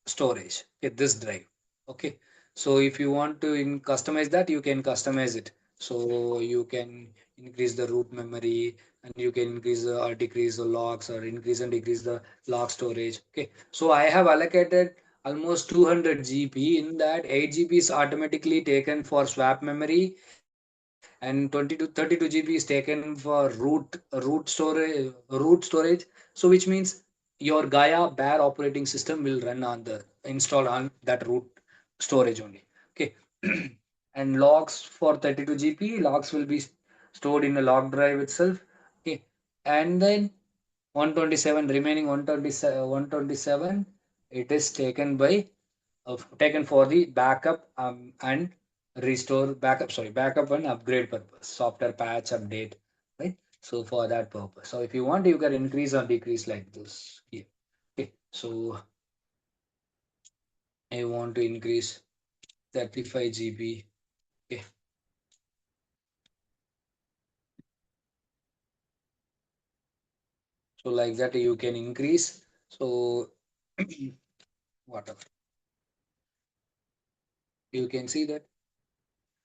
storage, okay, this drive. Okay, so if you want to customize that, you can customize it. So you can increase the root memory, and you can increase or decrease the logs, or increase and decrease the log storage. Okay, so I have allocated almost 200 GB. In that, 8 GB is automatically taken for swap memory, and 20 to 32 GB is taken for root storage. So which means your Gaia bare operating system will run on the installed on that root storage only. Okay. And logs for 32 GB, logs will be stored in a log drive itself. Okay. And then 127, remaining 127, it is taken by taken for the backup and restore backup, sorry, backup and upgrade purpose, software patch update, right? So for that purpose, so if you want, you can increase or decrease like this here. Okay, so I want to increase 35 GB. Okay, so like that you can increase. So whatever, you can see that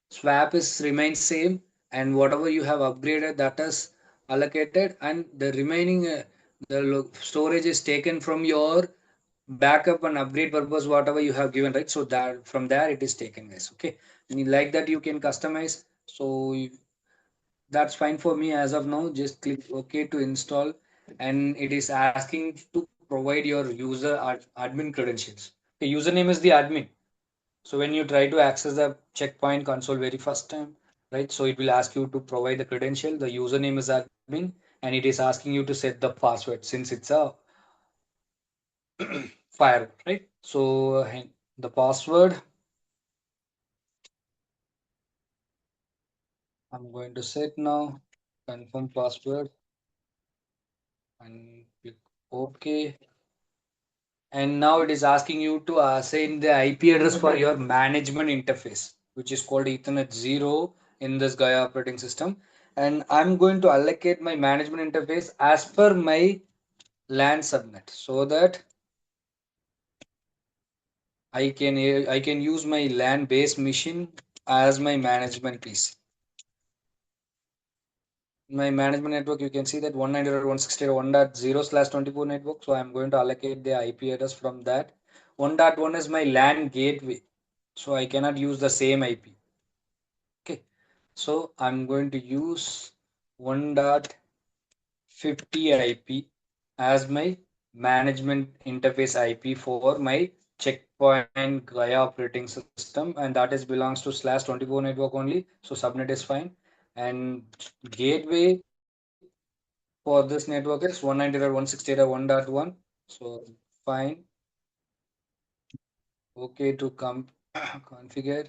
swap is remains same, and whatever you have upgraded, that is allocated, and the remaining the storage is taken from your backup and upgrade purpose, whatever you have given, right? So that from there it is taken, guys. Okay, and like that you can customize. So that's fine for me as of now. Just click OK to install, and it is asking to provide your user admin credentials. The username is the admin. So when you try to access the checkpoint console very first time, right? So it will ask you to provide the credential. The username is admin, and it is asking you to set the password since it's a fire, right? So the password I'm going to set now. Confirm password and click OK. And now it is asking you to assign the IP address for your management interface, which is called Ethernet 0 in this Gaia operating system. And I'm going to allocate my management interface as per my LAN subnet, so that I can use my LAN based machine as my management piece. My management network, you can see that 192.168.1.0/24 network. So I'm going to allocate the IP address from that. 1.1 is my LAN gateway, so I cannot use the same IP. Okay, so I'm going to use 1.50 IP as my management interface IP for my checkpoint Gaia operating system, and that is belongs to /24 network only. So subnet is fine, and gateway for this network is 192.168.1.1. So fine, okay to come configure.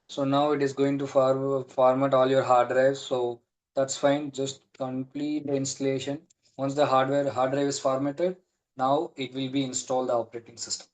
So now it is going to format all your hard drives. So that's fine. Just complete the installation. Once the hard drive is formatted, now it will be installed the operating system.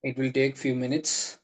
It will take few minutes.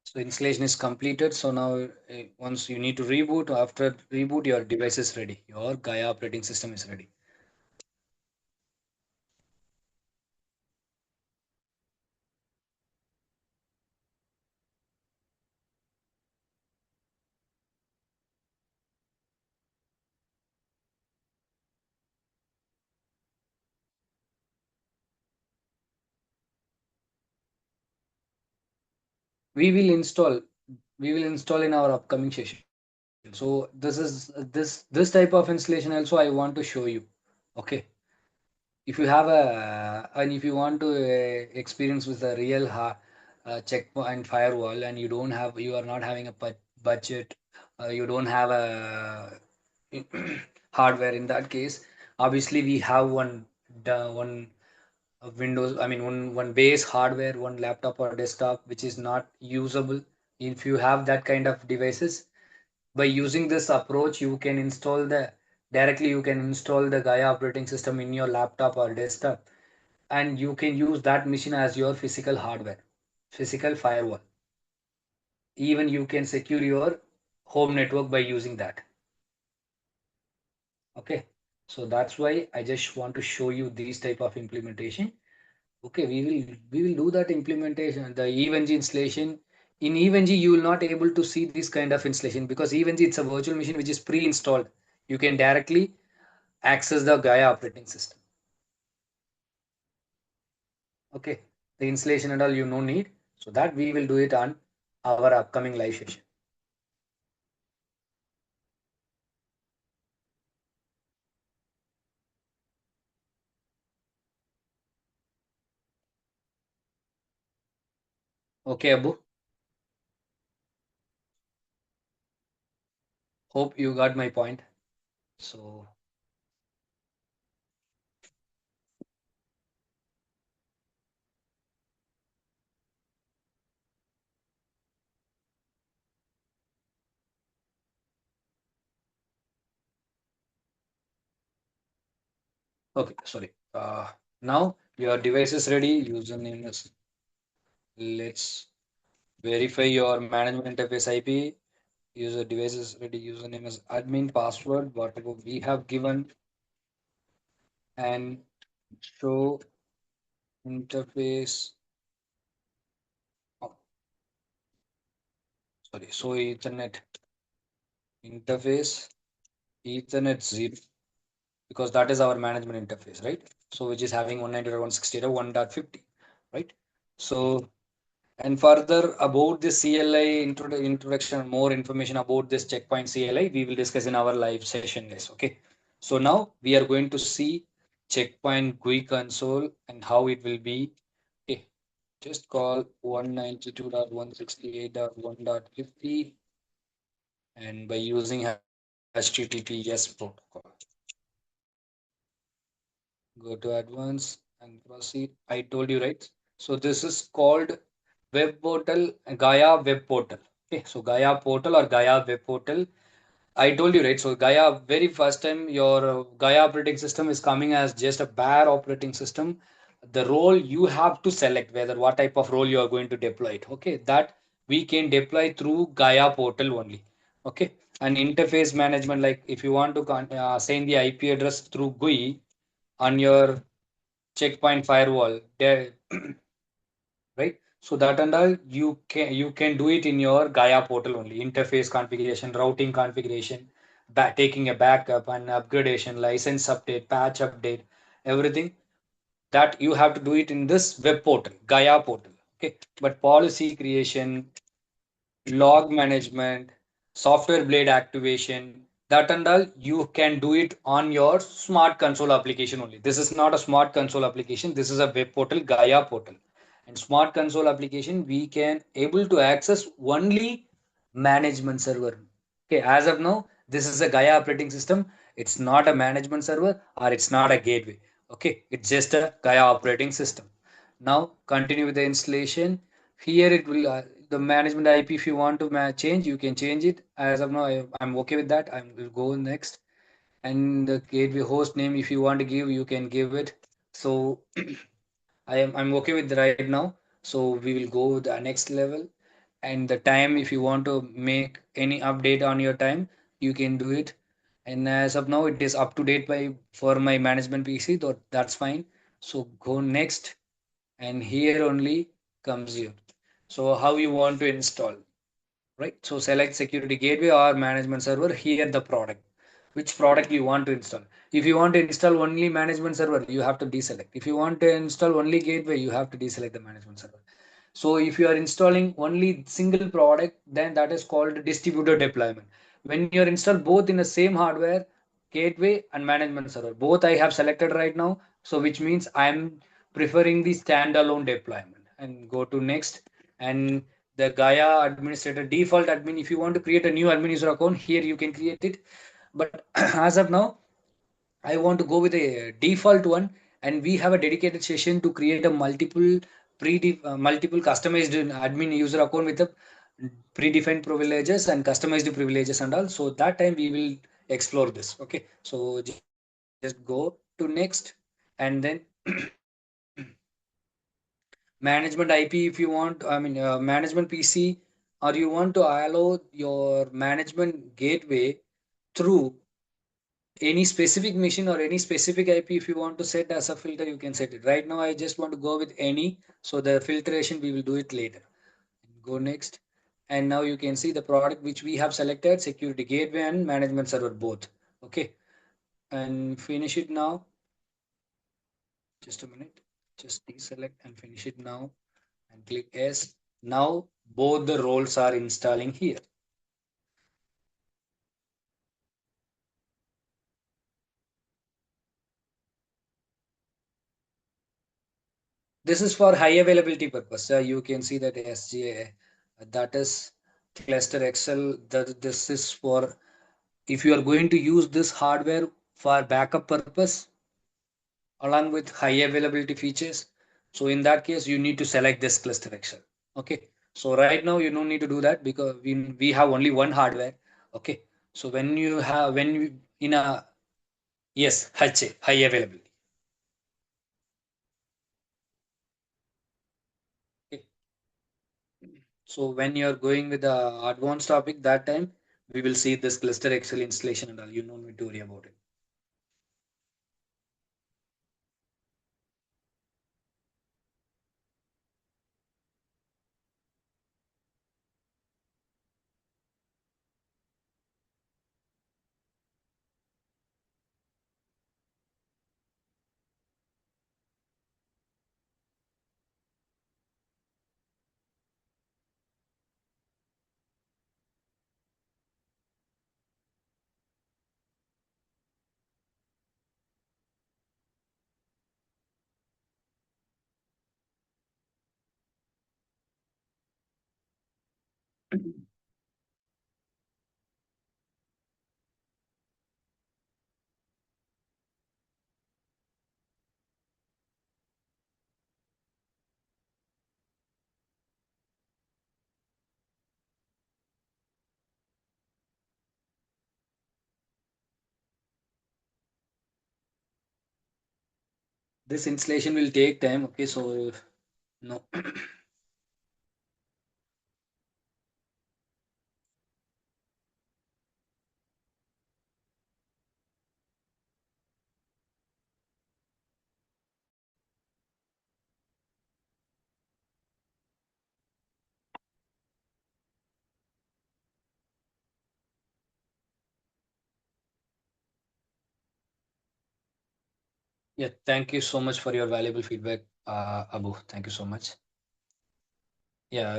So installation is completed. So now once you need to reboot, after reboot, your device is ready. Your Gaia operating system is ready. We will install. We will install in our upcoming session. So this type of installation also I want to show you. Okay. If you have a and if you want to experience with a real checkpoint firewall, and you are not having a budget, you don't have a hardware, in that case obviously we have one Windows, I mean one base hardware, one laptop or desktop which is not usable. If you have that kind of devices, by using this approach you can install the directly you can install the Gaia operating system in your laptop or desktop, and you can use that machine as your physical hardware, physical firewall. Even you can secure your home network by using that. Okay, so that's why I just want to show you these type of implementation. Okay, we will do that implementation, the EVNG installation. In EVNG you will not able to see this kind of installation, because EVNG it's a virtual machine which is pre-installed. You can directly access the Gaia operating system. Okay, the installation and all you no need. So that we will do it on our upcoming live session. Okay, Abu. Hope you got my point. So okay, sorry. Now your device is ready. Username is Let's verify your management interface IP. User device is ready. Username is admin. Password whatever we have given, and show interface. Oh, sorry. So Ethernet interface Ethernet 0, because that is our management interface, right? So which is having 192.168.1.50, right? So, and further about this CLI introduction, more information about this checkpoint CLI, we will discuss in our live session, guys. Okay. So now we are going to see checkpoint GUI console and how it will be. Okay. Just call 192.168.1.50 and by using HTTPS protocol. Go to advanced and proceed. I told you, right? So this is called web portal, Gaia web portal. Okay, so Gaia portal or Gaia web portal. I told you, right? So Gaia, very first time your Gaia operating system is coming as just a bare operating system. The role you have to select whether what type of role you are going to deploy it. Okay, that we can deploy through Gaia portal only. Okay, and interface management, like if you want to send the IP address through GUI on your checkpoint firewall there, right? So that and all you can do it in your Gaia portal only. Interface configuration, routing configuration, taking a backup and upgradation, license update, patch update, everything that you have to do it in this web portal, Gaia portal. Okay, but policy creation, log management, software blade activation, that and all you can do it on your smart console application only. This is not a smart console application. This is a web portal, Gaia portal. And smart console application, we can able to access only management server. Okay, as of now, this is a Gaia operating system. It's not a management server or it's not a gateway. Okay, it's just a Gaia operating system. Now continue with the installation. Here it will the management IP. If you want to change, you can change it. As of now, I'm okay with that. I will go next. And the gateway host name, if you want to give, you can give it. So I'm okay with the right now. So we will go the next level. And the time, if you want to make any update on your time, you can do it. And as of now, it is up to date by for my management PC. That's fine. So go next, and here only comes you. So how you want to install, right? So select security gateway or management server. Here the product, which product you want to install. If you want to install only management server, you have to deselect. If you want to install only gateway, you have to deselect the management server. So if you are installing only single product, then that is called distributed deployment. When you are install both in the same hardware, gateway and management server, both I have selected right now. So which means I'm preferring the standalone deployment, and go to next. And the Gaia administrator default admin, if you want to create a new admin user account, here you can create it. But as of now, I want to go with a default one, and we have a dedicated session to create a multiple customized admin user account with a predefined privileges and customized privileges and all. So that time we will explore this. Okay, so just go to next, and then management IP. If you want, management PC, or you want to allow your management gateway through any specific machine or any specific IP. If you want to set as a filter, you can set it. Right now, I just want to go with any. So the filtration, we will do it later. Go next. And now you can see the product which we have selected, security gateway and management server both. Okay. And finish it now. Just a minute. Just deselect and finish it now. And click yes. Now both the roles are installing here. This is for high availability purpose. You can see that SGA, that is cluster Excel. That this is for if you are going to use this hardware for backup purpose along with high availability features. So in that case, you need to select this cluster Excel. Okay. So right now you don't need to do that because we have only one hardware. Okay. So when you in a yes, high availability. Okay. So when you're going with the advanced topic, that time we will see this cluster Excel installation and all. You don't need to worry about it. This installation will take time. Okay, so no. Yeah, thank you so much for your valuable feedback, Abu. Thank you so much. Yeah,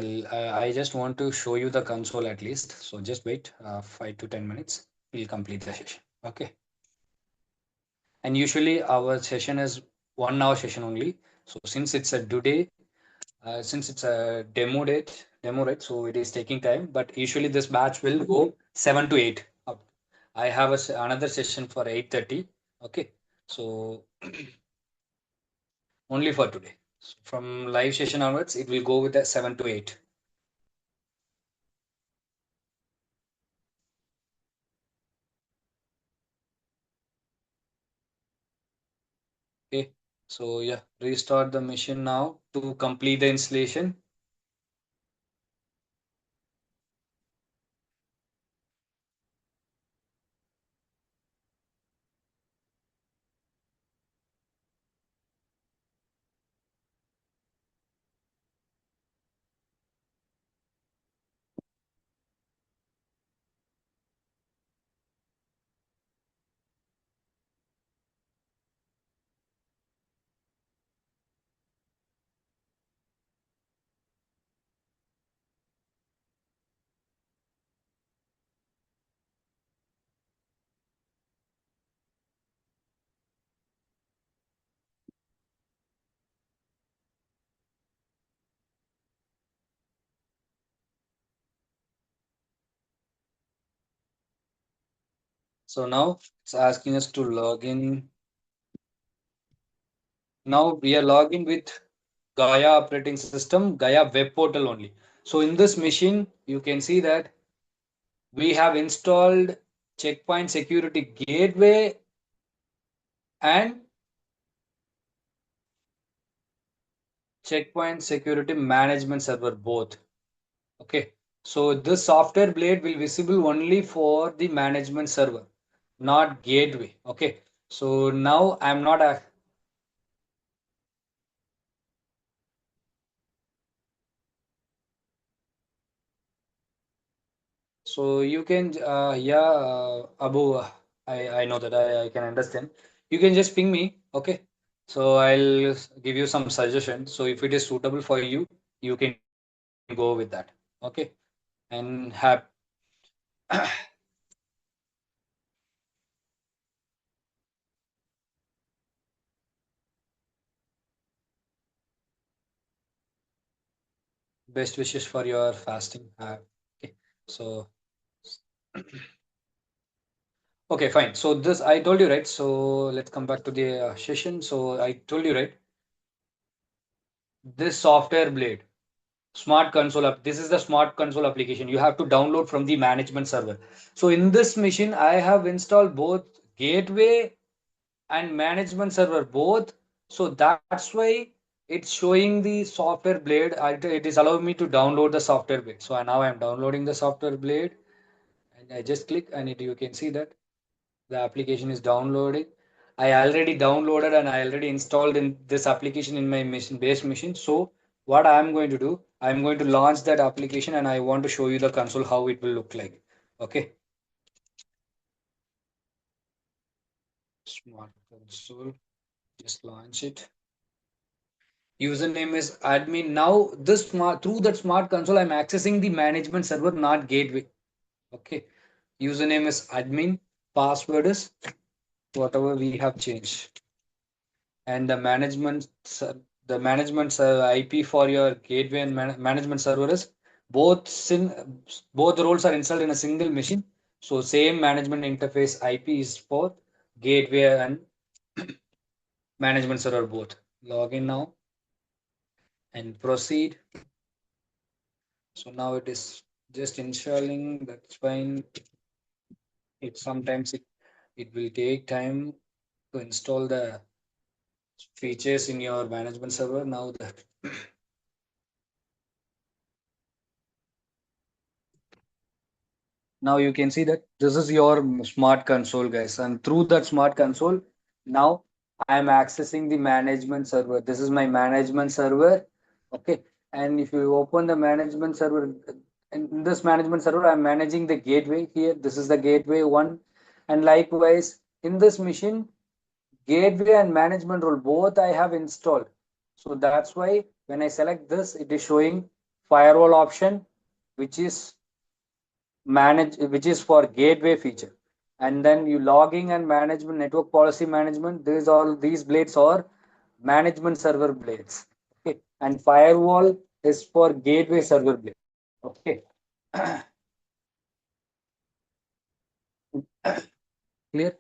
I just want to show you the console at least. So just wait 5 to 10 minutes. We'll complete the session. Okay. And usually our session is 1 hour session only. So since it's a today, since it's a demo rate, so it is taking time. But usually this batch will go 7 to 8. I have another session for 8:30. Okay. So only for today. So from live session onwards, it will go with a 7 to 8. Okay. So yeah, restart the machine now to complete the installation. So now it's asking us to log in. Now we are logging with Gaia operating system, Gaia web portal only. So in this machine, you can see that we have installed Checkpoint Security Gateway and Checkpoint Security Management Server both. Okay. So this software blade will visible only for the management server, not gateway. Okay. So now I'm not a so you can Abu, I know that I can understand. You can just ping me, okay? So I'll give you some suggestions. So if it is suitable for you, you can go with that, okay? And have best wishes for your fasting. Okay, so okay, fine. So this I told you, right? So let's come back to the session. So I told you, right? This software blade, smart console app. This is the smart console application. You have to download from the management server. So in this machine, I have installed both gateway and management server both. So that's why it's showing the software blade. It is allowing me to download the software blade. So now I'm downloading the software blade, and I just click, and you can see that the application is downloading. I already downloaded and I already installed in this application in my machine, base machine. So what I'm going to do, I'm going to launch that application, and I want to show you the console how it will look like. Okay, smart console, just launch it. Username is admin. Now this smart, through that smart console, I'm accessing the management server, not gateway. Okay, username is admin, password is whatever we have changed, and the IP for your gateway and management server is both roles are installed in a single machine. So same management interface IP is for gateway and management server both. Login now and proceed. So now it is just installing. That's fine. It sometimes it will take time to install the features in your management server. Now that now you can see that this is your smart console, guys, and through that smart console, now I am accessing the management server. This is my management server. Okay, and if you open the management server, in this management server I'm managing the gateway here. This is the gateway one, and likewise in this machine, gateway and management role both I have installed. So that's why when I select this, it is showing firewall option, which is which is for gateway feature. And then you logging and management, network policy management, these blades are management server blades. Okay, and firewall is for gateway server blade. Okay, clear.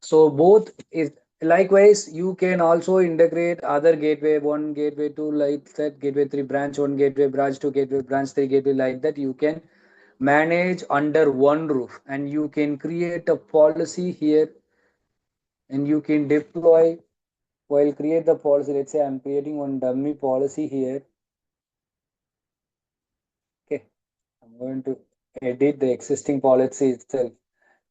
So both is likewise. You can also integrate other gateway one, gateway two, like that, gateway three, branch one, gateway branch two, gateway branch three, gateway, like that. You can manage under one roof, and you can create a policy here, and you can deploy while create the policy. Let's say I'm creating one dummy policy here. Okay, I'm going to edit the existing policy itself,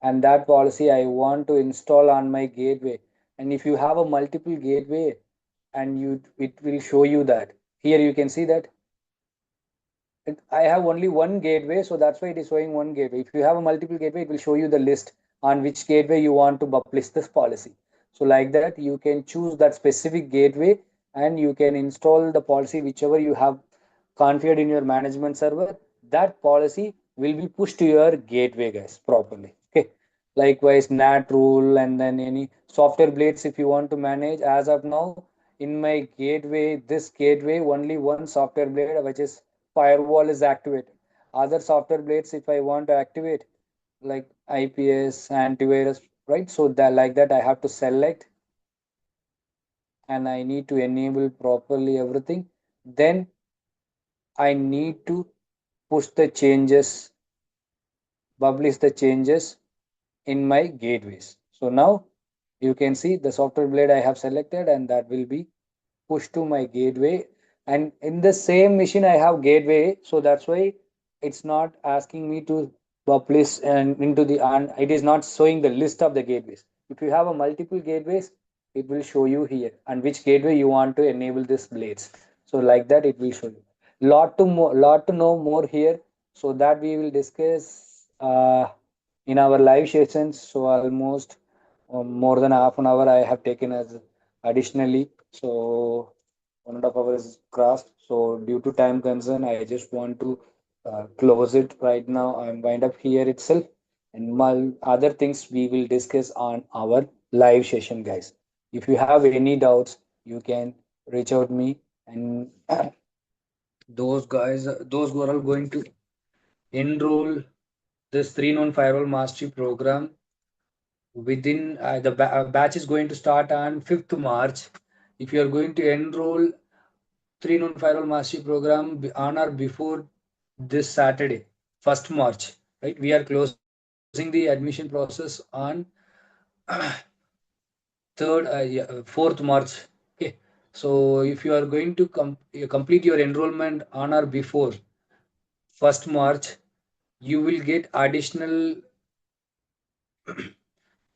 and that policy I want to install on my gateway. And if you have a multiple gateway, and it will show you that here you can see that I have only one gateway, so that's why it is showing one gateway. If you have a multiple gateway, it will show you the list on which gateway you want to publish this policy. So like that, you can choose that specific gateway, and you can install the policy whichever you have configured in your management server. That policy will be pushed to your gateway, guys, properly. Okay. Likewise, NAT rule, and then any software blades if you want to manage. As of now, in my gateway, this gateway, only one software blade, which is firewall, is activated. Other software blades, if I want to activate, like IPS, antivirus, right? So that, like that, I have to select, and I need to enable properly everything. Then I need to push the changes, publish the changes in my gateways. So now you can see the software blade I have selected, and that will be push to my gateway. And in the same machine I have gateway, so that's why it's not asking me to publish and into the, and it is not showing the list of the gateways. If you have a multiple gateways, it will show you here and which gateway you want to enable this blades. So like that it will show you lot to know more here, so that we will discuss in our live sessions. So almost more than half an hour I have taken as additionally. So 1.5 hours is crossed. So due to time concern, I just want to close it right now. I'm wind up here itself, and my other things we will discuss on our live session, guys. If you have any doubts, you can reach out me, and those guys, those who are all going to enroll this 3-in-1 firewall mastery program within batch is going to start on 5th March. If you are going to enroll 3-in-1 firewall mastery program on or before this Saturday, 1st March, right? We are closing the admission process on 3rd, 4th March. Okay. So if you are going to complete your enrollment on or before 1st March, you will get additional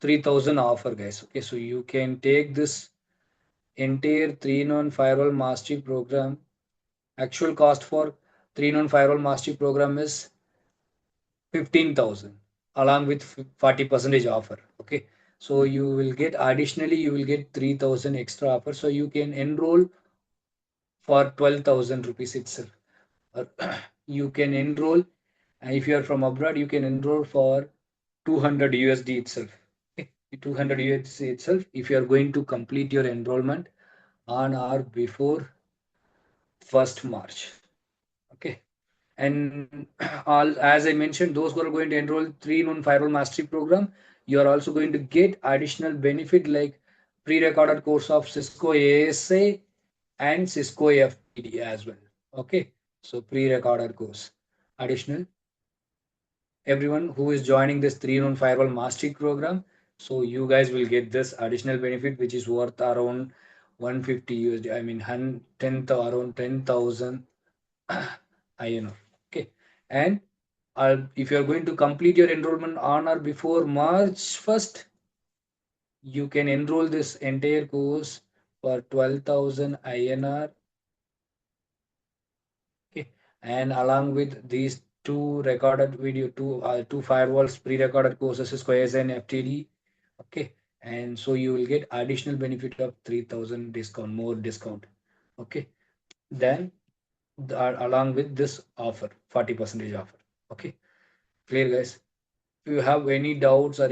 3000 offer, guys. Okay, so you can take this entire 3-in-1 firewall mastery program. Actual cost for 3-in-1 firewall mastery program is 15,000 along with 40% offer. Okay, so you will get additionally you will get 3,000 extra offer, so you can enroll for 12,000 rupees itself. Or you can enroll, and if you are from abroad, you can enroll for 200 USD itself. Okay, 200 USD itself if you are going to complete your enrollment on or before 1st March. Okay, and all, as I mentioned, those who are going to enroll 3-in-1 firewall mastery program, you are also going to get additional benefit like pre-recorded course of Cisco ASA and Cisco FTD as well. Okay, so pre-recorded course additional, everyone who is joining this 3-in-1 firewall mastery program, so you guys will get this additional benefit which is worth around 150 USD, I mean 10 around 10,000 INR. Okay, and if you are going to complete your enrollment on or before March 1st, you can enroll this entire course for 12,000 INR. Okay, and along with these two recorded video, two firewalls pre-recorded courses, Squares and FTD. Okay, and so you will get additional benefit of 3,000 discount, more discount. Okay, then along with this offer, 40% offer. Okay, clear, guys? If you have any doubts or